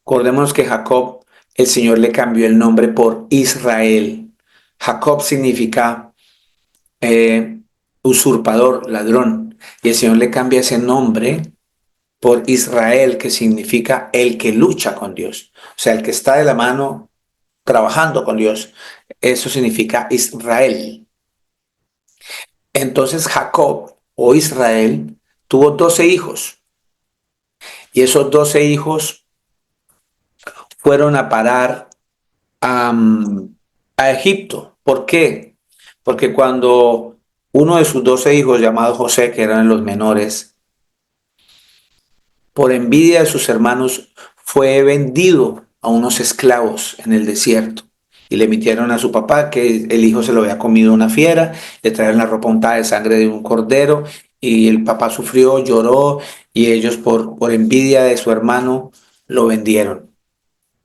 A: Acordémonos que Jacob, el Señor le cambió el nombre por Israel. Jacob significa usurpador, ladrón. Y el Señor le cambia ese nombre por Israel, que significa el que lucha con Dios. O sea, el que está de la mano trabajando con Dios. Eso significa Israel. Entonces Jacob o Israel tuvo 12 hijos. Y esos 12 hijos fueron a parar a, a Egipto. ¿Por qué? Porque cuando uno de sus 12 hijos, llamado José, que eran los menores, por envidia de sus hermanos, fue vendido a unos esclavos en el desierto. Y le emitieron a su papá que el hijo se lo había comido una fiera, le trajeron la ropa untada de sangre de un cordero, y el papá sufrió, lloró, y ellos por envidia de su hermano lo vendieron.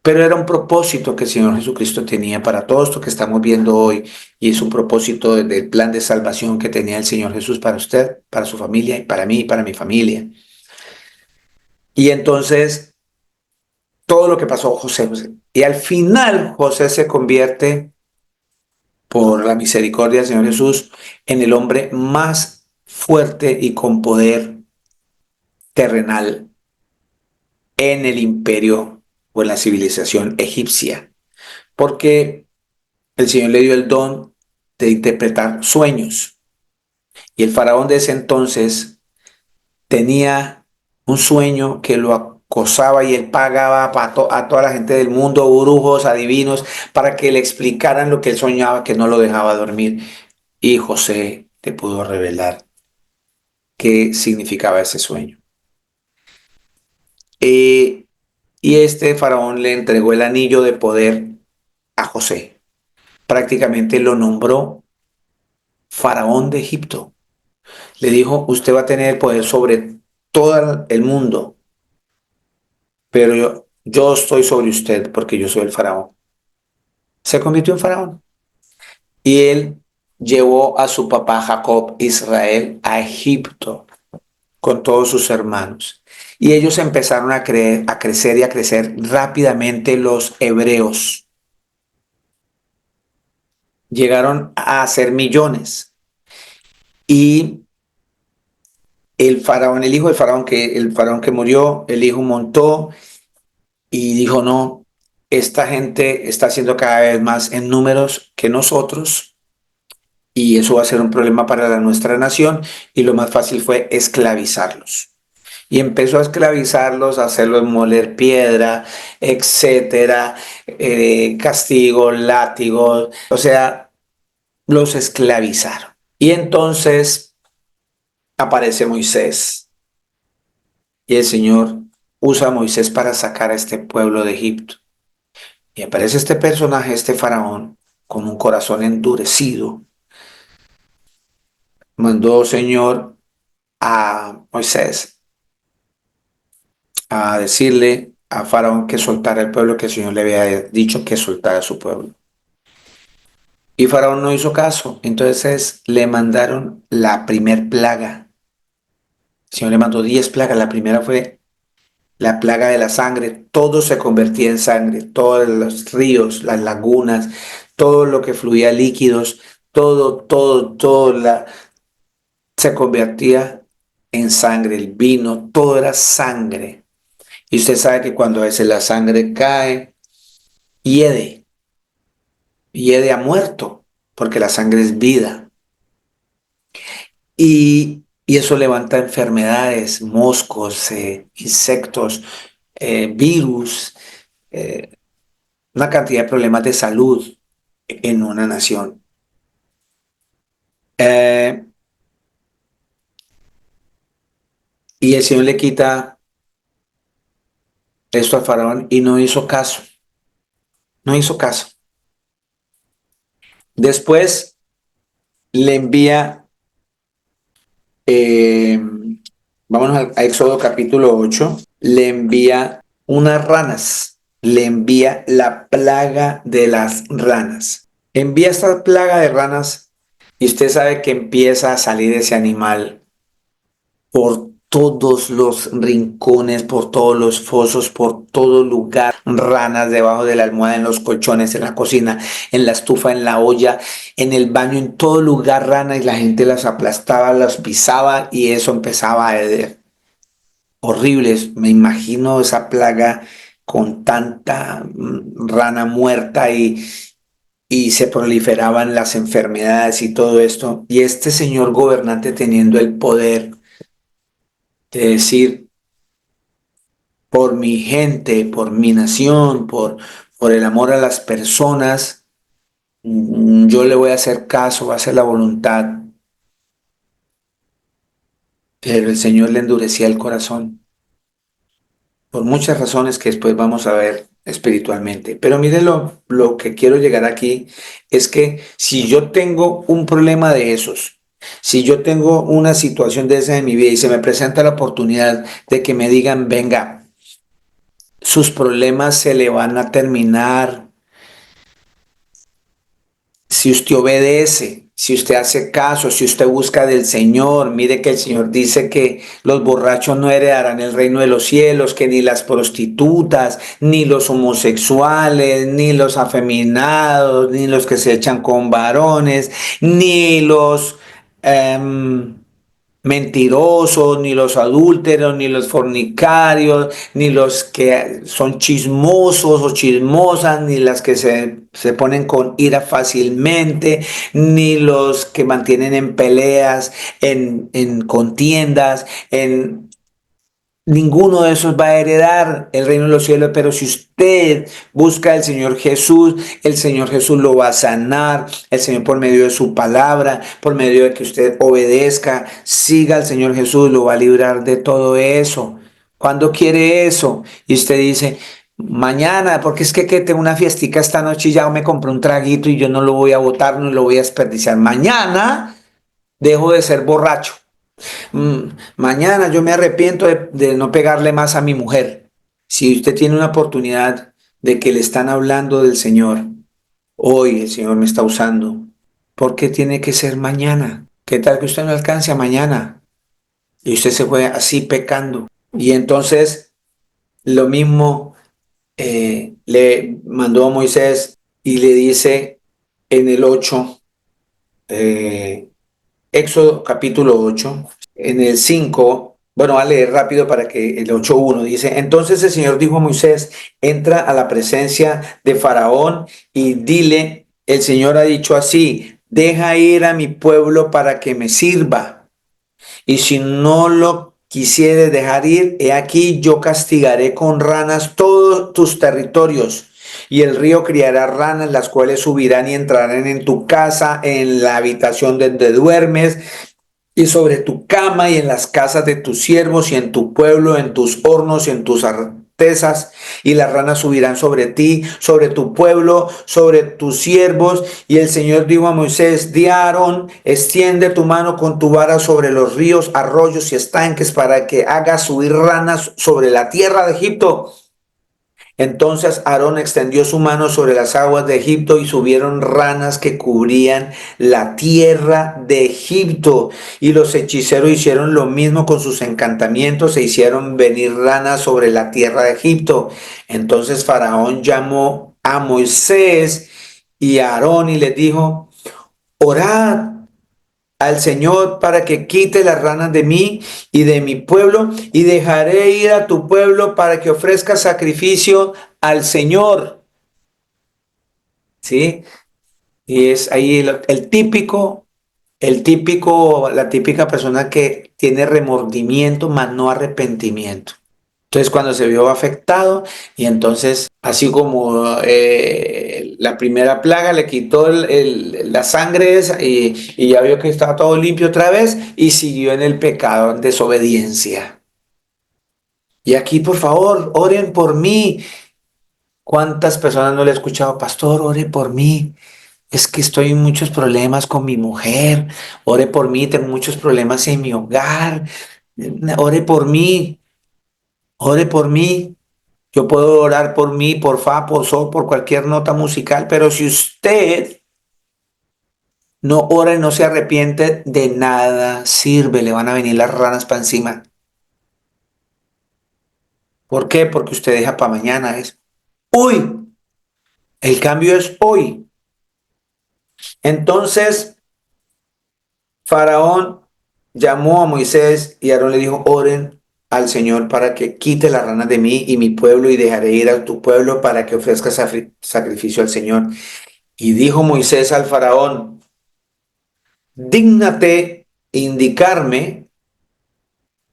A: Pero era un propósito que el Señor Jesucristo tenía para todo esto que estamos viendo hoy, y es un propósito del plan de salvación que tenía el Señor Jesús para usted, para su familia, y para mí y para mi familia. Y entonces, todo lo que pasó José. Y al final, José se convierte, por la misericordia del Señor Jesús, en el hombre más fuerte y con poder terrenal en el imperio o en la civilización egipcia. Porque el Señor le dio el don de interpretar sueños. Y el faraón de ese entonces tenía un sueño que lo acosaba, y él pagaba a toda la gente del mundo, brujos, adivinos, para que le explicaran lo que él soñaba, que no lo dejaba dormir. Y José te pudo revelar qué significaba ese sueño. Y este faraón le entregó el anillo de poder a José. Prácticamente lo nombró faraón de Egipto. Le dijo: usted va a tener poder sobre todo el mundo, pero yo estoy sobre usted porque yo soy el faraón. Se convirtió en faraón. Y él llevó a su papá Jacob, Israel, a Egipto con todos sus hermanos. Y ellos empezaron a crecer y a crecer rápidamente. Los hebreos llegaron a ser millones. Y el faraón, el hijo del faraón, el faraón que murió, el hijo montó y dijo: no, esta gente está haciendo cada vez más en números que nosotros, y eso va a ser un problema para nuestra nación, y lo más fácil fue esclavizarlos. Y empezó a esclavizarlos, a hacerlos moler piedra, etcétera, castigos, látigos, o sea, los esclavizaron. Y entonces aparece Moisés, y el Señor usa a Moisés para sacar a este pueblo de Egipto. Y aparece este personaje, este faraón, con un corazón endurecido. Mandó, Señor, a Moisés a decirle a Faraón que soltara el pueblo, que el Señor le había dicho que soltara a su pueblo. Y Faraón no hizo caso, entonces le mandaron la primer plaga. El Señor le mandó 10 plagas, la primera fue la plaga de la sangre, todo se convertía en sangre, todos los ríos, las lagunas, todo lo que fluía líquidos, todo se convertía en sangre, el vino, todo era sangre. Y usted sabe que cuando a veces la sangre cae, hiede, hiede a muerto, porque la sangre es vida. Y eso levanta enfermedades, moscos, insectos, virus, eh, una cantidad de problemas de salud en una nación. Eh, y el Señor le quita esto a Faraón y no hizo caso, no hizo caso. Después le envía, eh, vámonos a Éxodo capítulo 8, le envía unas ranas, le envía la plaga de las ranas. Envía esta plaga de ranas y usted sabe que empieza a salir ese animal por todos los rincones, por todos los fosos, por todo lugar. Ranas debajo de la almohada, en los colchones, en la cocina, en la estufa, en la olla, en el baño, en todo lugar ranas y la gente las aplastaba, las pisaba y eso empezaba a arder. Horribles, me imagino esa plaga con tanta rana muerta y se proliferaban las enfermedades y todo esto. Y este señor gobernante teniendo el poder de decir, por mi gente, por mi nación, por el amor a las personas, yo le voy a hacer caso, voy a hacer la voluntad. Pero el Señor le endurecía el corazón, por muchas razones que después vamos a ver espiritualmente. Pero mire lo que quiero llegar aquí, es que si yo tengo un problema de esos, si yo tengo una situación de esa en mi vida y se me presenta la oportunidad de que me digan, venga, sus problemas se le van a terminar si usted obedece, si usted hace caso, si usted busca del Señor. Mire que el Señor dice que los borrachos no heredarán el reino de los cielos, que ni las prostitutas, ni los homosexuales, ni los afeminados, ni los que se echan con varones, ni los mentirosos, ni los adúlteros, ni los fornicarios, ni los que son chismosos o chismosas, ni las que se ponen con ira fácilmente, ni los que mantienen en peleas, en contiendas, en ninguno de esos va a heredar el reino de los cielos, pero si usted busca al Señor Jesús, el Señor Jesús lo va a sanar, el Señor por medio de su palabra, por medio de que usted obedezca, siga al Señor Jesús, lo va a librar de todo eso. ¿Cuándo quiere eso? Y usted dice, mañana, porque es que tengo una fiestica esta noche y ya me compré un traguito y yo no lo voy a botar, no lo voy a desperdiciar. Mañana dejo de ser borracho. Mañana yo me arrepiento de no pegarle más a mi mujer. Si usted tiene una oportunidad de que le están hablando del Señor, hoy el Señor me está usando, ¿por qué tiene que ser mañana? ¿Qué tal que usted no alcance a mañana? Y usted se fue así pecando. Y entonces lo mismo le mandó a Moisés y le dice en el 8, Éxodo capítulo 8, en el 5, bueno, va a leer rápido para que el 8:1 dice, entonces el Señor dijo a Moisés, entra a la presencia de Faraón y dile, el Señor ha dicho así, deja ir a mi pueblo para que me sirva. Y si no lo quisieres dejar ir, he aquí yo castigaré con ranas todos tus territorios. Y el río criará ranas, las cuales subirán y entrarán en tu casa, en la habitación donde duermes, y sobre tu cama, y en las casas de tus siervos, y en tu pueblo, en tus hornos, y en tus arterios cortezas, y las ranas subirán sobre ti, sobre tu pueblo, sobre tus siervos. Y el Señor dijo a Moisés: di a Aarón, extiende tu mano con tu vara sobre los ríos, arroyos y estanques, para que haga subir ranas sobre la tierra de Egipto. Entonces Aarón extendió su mano sobre las aguas de Egipto y subieron ranas que cubrían la tierra de Egipto. Y los hechiceros hicieron lo mismo con sus encantamientos e hicieron venir ranas sobre la tierra de Egipto. Entonces Faraón llamó a Moisés y a Aarón y les dijo: orad al Señor para que quite las ranas de mí y de mi pueblo, y dejaré ir a tu pueblo para que ofrezca sacrificio al Señor. ¿Sí? Y es ahí la típica persona que tiene remordimiento, mas no arrepentimiento. Entonces, cuando se vio afectado, y entonces, así como la primera plaga le quitó la sangre esa, y ya vio que estaba todo limpio otra vez, y siguió en el pecado, en desobediencia. Y aquí, por favor, oren por mí. ¿Cuántas personas no le he escuchado: pastor, ore por mí? Es que estoy en muchos problemas con mi mujer. Ore por mí, tengo muchos problemas en mi hogar. Ore por mí, ore por mí. Yo puedo orar por mí, por fa, por sol, por cualquier nota musical, pero si usted no ora y no se arrepiente, de nada sirve, le van a venir las ranas para encima. ¿Por qué? Porque usted deja para mañana, es hoy. El cambio es hoy. Entonces, Faraón llamó a Moisés y Aarón le dijo: oren al Señor para que quite las ranas de mí y mi pueblo, y dejaré ir a tu pueblo para que ofrezca sacrificio al Señor. Y dijo Moisés al Faraón: dígnate indicarme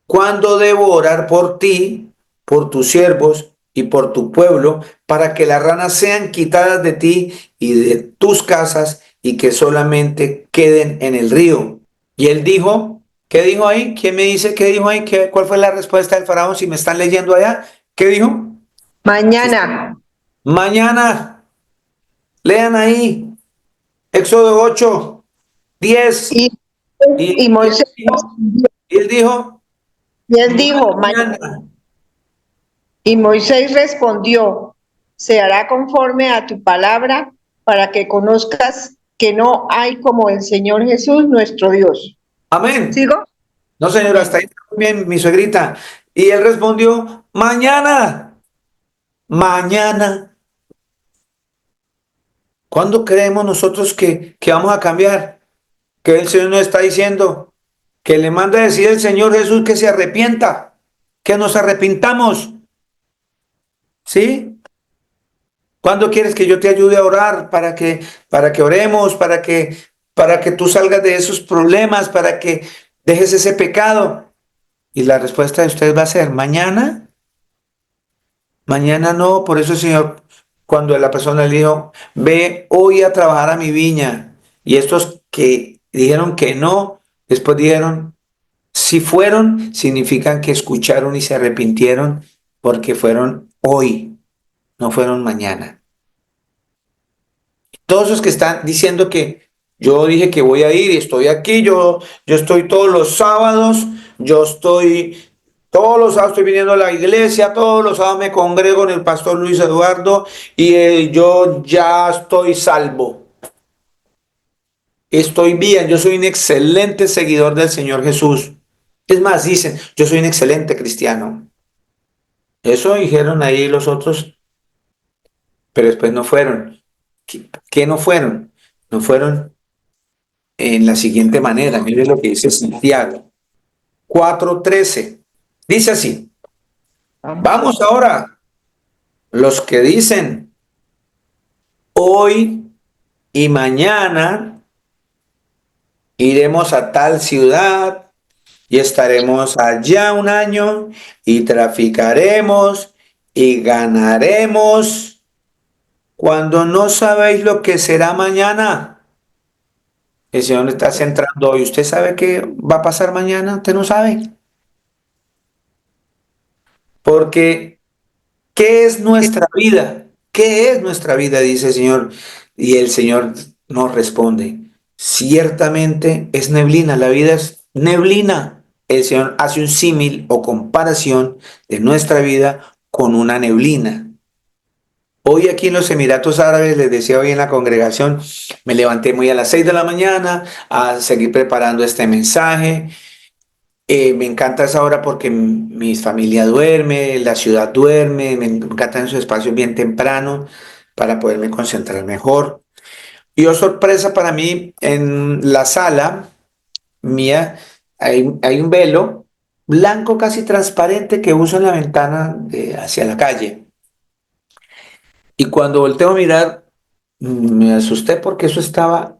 A: cuándo debo orar por ti, por tus siervos y por tu pueblo, para que las ranas sean quitadas de ti y de tus casas, y que solamente queden en el río. Y él dijo: ¿qué dijo ahí? ¿Quién me dice qué dijo ahí? ¿Cuál fue la respuesta del Faraón? Si me están leyendo allá, ¿qué dijo?
B: Mañana.
A: Mañana. Lean ahí. Éxodo 8, 10.
B: Y,
A: Y,
B: y
A: y él
B: Moisés,
A: dijo, y él dijo,
B: y él dijo,
A: mañana.
B: y Moisés respondió: se hará conforme a tu palabra, para que conozcas que no hay como el Señor Jesús, nuestro Dios.
A: Amén.
B: ¿Sigo?
A: No, señora, hasta ahí está muy bien, mi suegrita. Y él respondió: mañana. Mañana. ¿Cuándo creemos nosotros que vamos a cambiar? Que el Señor nos está diciendo que le manda a decir el Señor Jesús que se arrepienta, que nos arrepintamos. ¿Sí? ¿Cuándo quieres que yo te ayude a orar para que oremos, para que tú salgas de esos problemas, para que dejes ese pecado? Y la respuesta de ustedes va a ser: mañana. Mañana no. Por eso el Señor, cuando la persona le dijo: ve hoy a trabajar a mi viña, y estos que dijeron que no, después dijeron: si fueron, significan que escucharon y se arrepintieron, porque fueron hoy, no fueron mañana. Todos esos que están diciendo que yo dije que voy a ir y estoy aquí, yo estoy todos los sábados, todos los sábados estoy viniendo a la iglesia, todos los sábados me congrego en el pastor Luis Eduardo, y yo ya estoy salvo. Estoy bien, yo soy un excelente seguidor del Señor Jesús. Es más, dicen: yo soy un excelente cristiano. Eso dijeron ahí los otros, pero después no fueron. ¿Qué no fueron? No fueron en la siguiente manera. Mire lo que dice Santiago 4:13. Dice así: vamos ahora, los que dicen: hoy y mañana iremos a tal ciudad y estaremos allá un año y traficaremos y ganaremos, cuando no sabéis lo que será mañana. El Señor está centrando hoy. ¿Usted sabe qué va a pasar mañana? Usted no sabe. Porque ¿Qué es nuestra vida? ¿Qué es nuestra vida? Dice el Señor. Y el Señor nos responde, ciertamente es neblina, la vida es neblina. El Señor hace un símil o comparación de nuestra vida con una neblina. Hoy aquí en los Emiratos Árabes, les decía hoy en la congregación, me levanté muy a las 6 de la mañana a seguir preparando este mensaje. Me encanta esa hora porque mi familia duerme, la ciudad duerme, me encantan esos espacios bien temprano para poderme concentrar mejor. Y oh sorpresa para mí, en la sala mía hay un velo blanco casi transparente que uso en la ventana hacia la calle. Y cuando volteo a mirar, me asusté porque eso estaba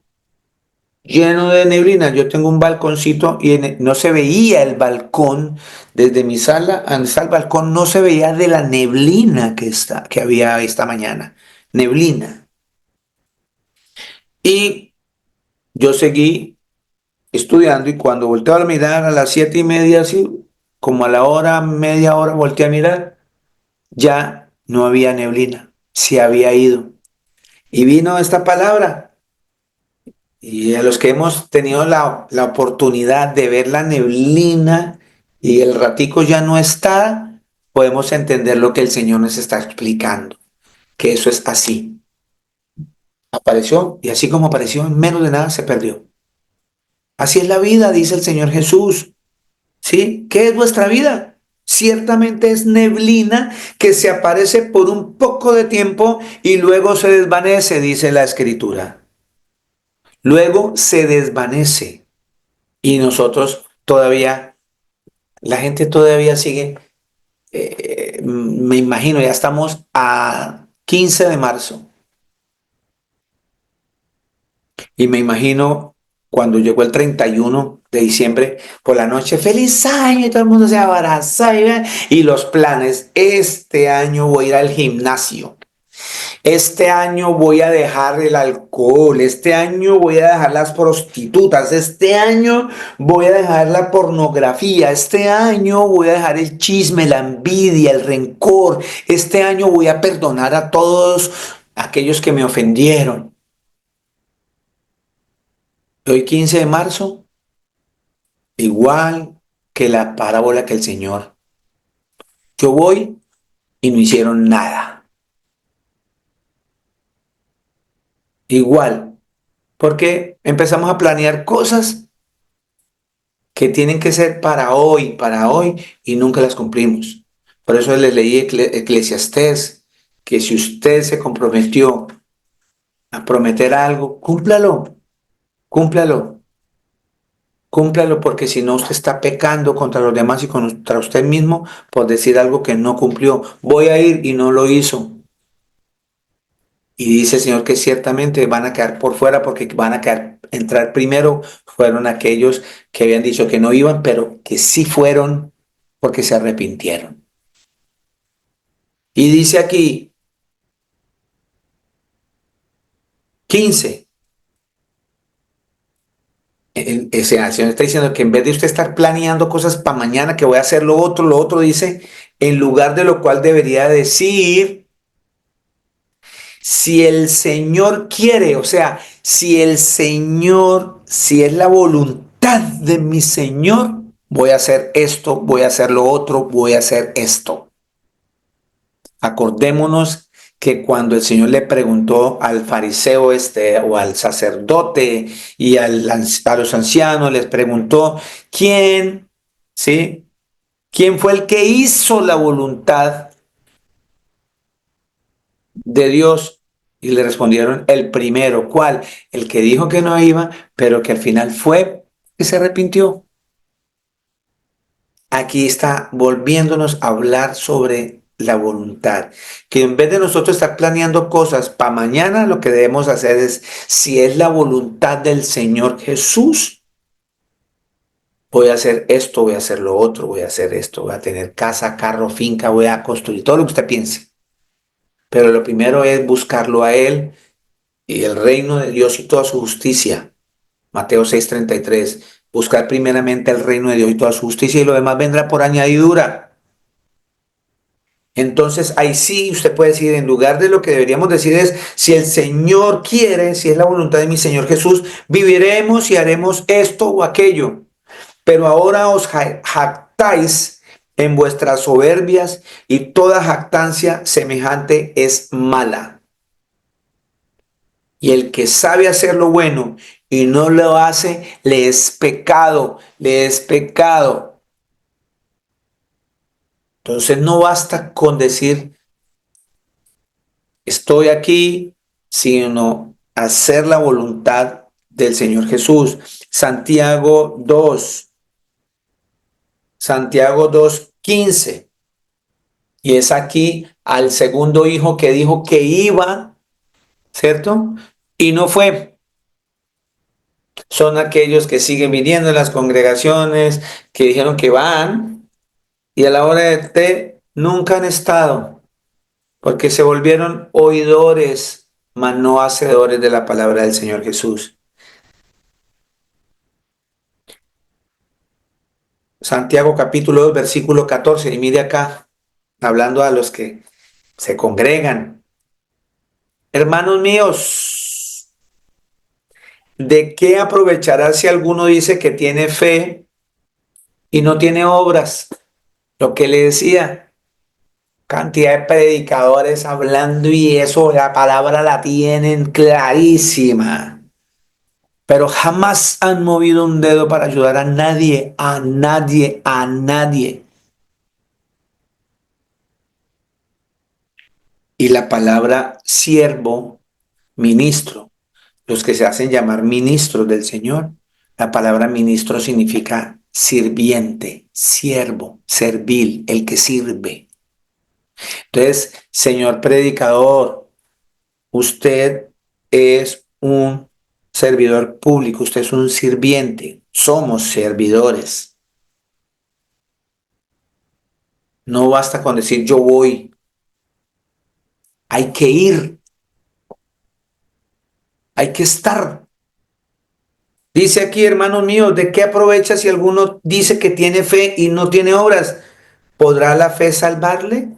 A: lleno de neblina. Yo tengo un balconcito y no se veía el balcón desde mi sala hasta el balcón, no se veía de la neblina que había esta mañana. Neblina. Y yo seguí estudiando y cuando volteo a mirar a las 7:30, así como a la hora, media hora, volteé a mirar, ya no había neblina, se había ido. Y vino esta palabra. Y a los que hemos tenido la oportunidad de ver la neblina y el ratico ya no está, podemos entender lo que el Señor nos está explicando, que eso es así. Apareció y así como apareció, en menos de nada se perdió. Así es la vida, dice el Señor Jesús. ¿Sí? ¿Qué es vuestra vida? Ciertamente es neblina que se aparece por un poco de tiempo y luego se desvanece, dice la Escritura. Luego se desvanece. Y nosotros todavía, la gente todavía sigue, me imagino, ya estamos a 15 de marzo. Y me imagino cuando llegó el 31 de diciembre por la noche, feliz año, y todo el mundo se abraza y los planes, este año voy a ir al gimnasio. Este año voy a dejar el alcohol, este año voy a dejar las prostitutas, este año voy a dejar la pornografía, este año voy a dejar el chisme, la envidia, el rencor, este año voy a perdonar a todos aquellos que me ofendieron. Hoy 15 de marzo, igual que la parábola que el Señor. Yo voy y no hicieron nada. Igual, porque empezamos a planear cosas que tienen que ser para hoy, y nunca las cumplimos. Por eso les leí Eclesiastés, que si usted se comprometió a prometer algo, cúmplalo, cúmplalo, cúmplalo, porque si no usted está pecando contra los demás y contra usted mismo por decir algo que no cumplió. Voy a ir y no lo hizo. Y dice el Señor que ciertamente van a quedar por fuera porque van a entrar primero. Fueron aquellos que habían dicho que no iban, pero que sí fueron porque se arrepintieron. Y dice aquí 15. El Señor está diciendo que en vez de usted estar planeando cosas para mañana, que voy a hacer lo otro dice, en lugar de lo cual debería decir, si el Señor quiere, o sea, si el Señor, si es la voluntad de mi Señor, voy a hacer esto, voy a hacer lo otro, voy a hacer esto. Acordémonos que cuando el Señor le preguntó al fariseo o al sacerdote y a los ancianos, les preguntó, ¿quién, sí? ¿Quién fue el que hizo la voluntad de Dios? Y le respondieron, el primero. ¿Cuál? El que dijo que no iba, pero que al final fue y se arrepintió. Aquí está volviéndonos a hablar sobre la voluntad. Que en vez de nosotros estar planeando cosas para mañana, lo que debemos hacer es, si es la voluntad del Señor Jesús, voy a hacer esto, voy a hacer lo otro, voy a hacer esto, voy a tener casa, carro, finca, voy a construir todo lo que usted piense. Pero lo primero es buscarlo a Él y el reino de Dios y toda su justicia. Mateo 6:33. Buscar primeramente el reino de Dios y toda su justicia y lo demás vendrá por añadidura. Entonces ahí sí usted puede decir, en lugar de lo que deberíamos decir es, si el Señor quiere, si es la voluntad de mi Señor Jesús, viviremos y haremos esto o aquello. Pero ahora os jactáis en vuestras soberbias, y toda jactancia semejante es mala. Y el que sabe hacer lo bueno y no lo hace, le es pecado, le es pecado. Entonces no basta con decir estoy aquí, sino hacer la voluntad del Señor Jesús. Santiago 2:15. Y es aquí al segundo hijo que dijo que iba, ¿cierto? Y no fue. Son aquellos que siguen viniendo en las congregaciones, que dijeron que van, y a la hora de té nunca han estado, porque se volvieron oidores, mas no hacedores de la palabra del Señor Jesús. Santiago capítulo 2, versículo 14, y mire acá, hablando a los que se congregan. Hermanos míos, ¿de qué aprovechará si alguno dice que tiene fe y no tiene obras? Lo que le decía, cantidad de predicadores hablando y eso, la palabra la tienen clarísima, pero jamás han movido un dedo para ayudar a nadie, a nadie, a nadie. Y la palabra siervo, ministro, los que se hacen llamar ministros del Señor, la palabra ministro significa sirviente, siervo, servil, el que sirve. Entonces, señor predicador, usted es un servidor público, usted es un sirviente, somos servidores. No basta con decir yo voy, hay que ir, hay que estar. Dice aquí, hermanos míos, ¿de qué aprovecha si alguno dice que tiene fe y no tiene obras? ¿Podrá la fe salvarle?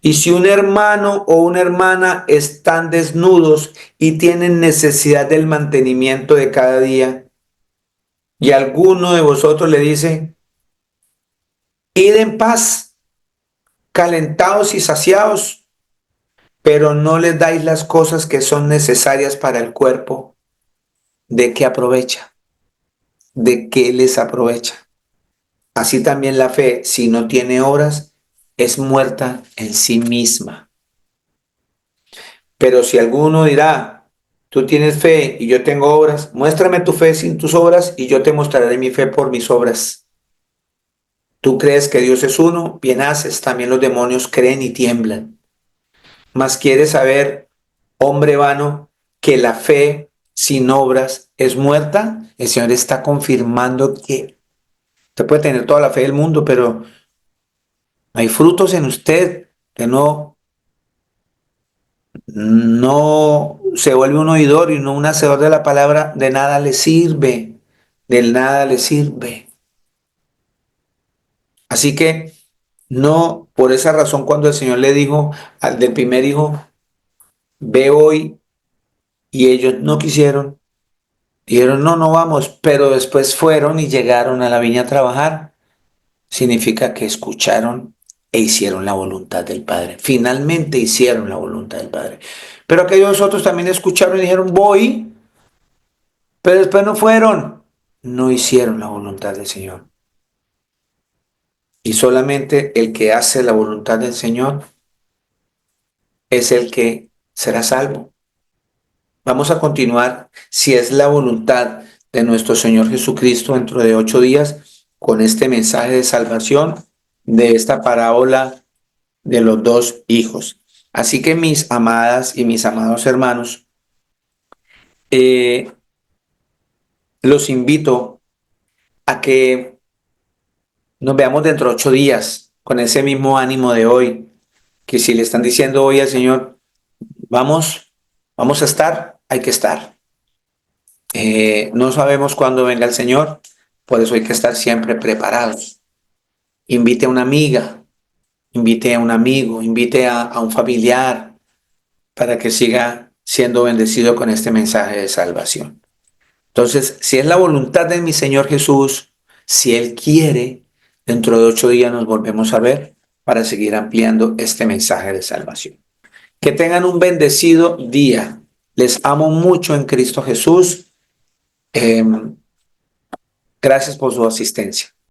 A: Y si un hermano o una hermana están desnudos y tienen necesidad del mantenimiento de cada día, y alguno de vosotros le dice, id en paz, calentados y saciados, pero no les dais las cosas que son necesarias para el cuerpo, ¿de qué aprovecha? ¿De qué les aprovecha? Así también la fe, si no tiene obras, es muerta en sí misma. Pero si alguno dirá, tú tienes fe y yo tengo obras, muéstrame tu fe sin tus obras y yo te mostraré mi fe por mis obras. Tú crees que Dios es uno, bien haces, también los demonios creen y tiemblan. Mas quieres saber, hombre vano, que la fe sin obras es muerta. El Señor está confirmando que usted puede tener toda la fe del mundo, pero hay frutos en usted que no se vuelve un oidor y no un hacedor de la palabra, de nada le sirve, de nada le sirve. Así que no, por esa razón cuando el Señor le dijo al del primer hijo, ve hoy, y ellos no quisieron, dijeron no, no vamos, pero después fueron y llegaron a la viña a trabajar, significa que escucharon e hicieron la voluntad del Padre. Finalmente hicieron la voluntad del Padre. Pero aquellos otros también escucharon y dijeron voy, pero después no fueron, no hicieron la voluntad del Señor. Y solamente el que hace la voluntad del Señor es el que será salvo. Vamos a continuar, si es la voluntad de nuestro Señor Jesucristo, dentro de 8 días, con este mensaje de salvación de esta parábola de los dos hijos. Así que mis amadas y mis amados hermanos, los invito a que nos veamos dentro de 8 días con ese mismo ánimo de hoy, que si le están diciendo hoy al Señor, vamos a estar, hay que estar. No sabemos cuándo venga el Señor, por eso hay que estar siempre preparados. Invite a una amiga, invite a un amigo, invite a un familiar para que siga siendo bendecido con este mensaje de salvación. Entonces, si es la voluntad de mi Señor Jesús, si Él quiere, dentro de 8 días nos volvemos a ver para seguir ampliando este mensaje de salvación. Que tengan un bendecido día. Les amo mucho en Cristo Jesús. Gracias por su asistencia.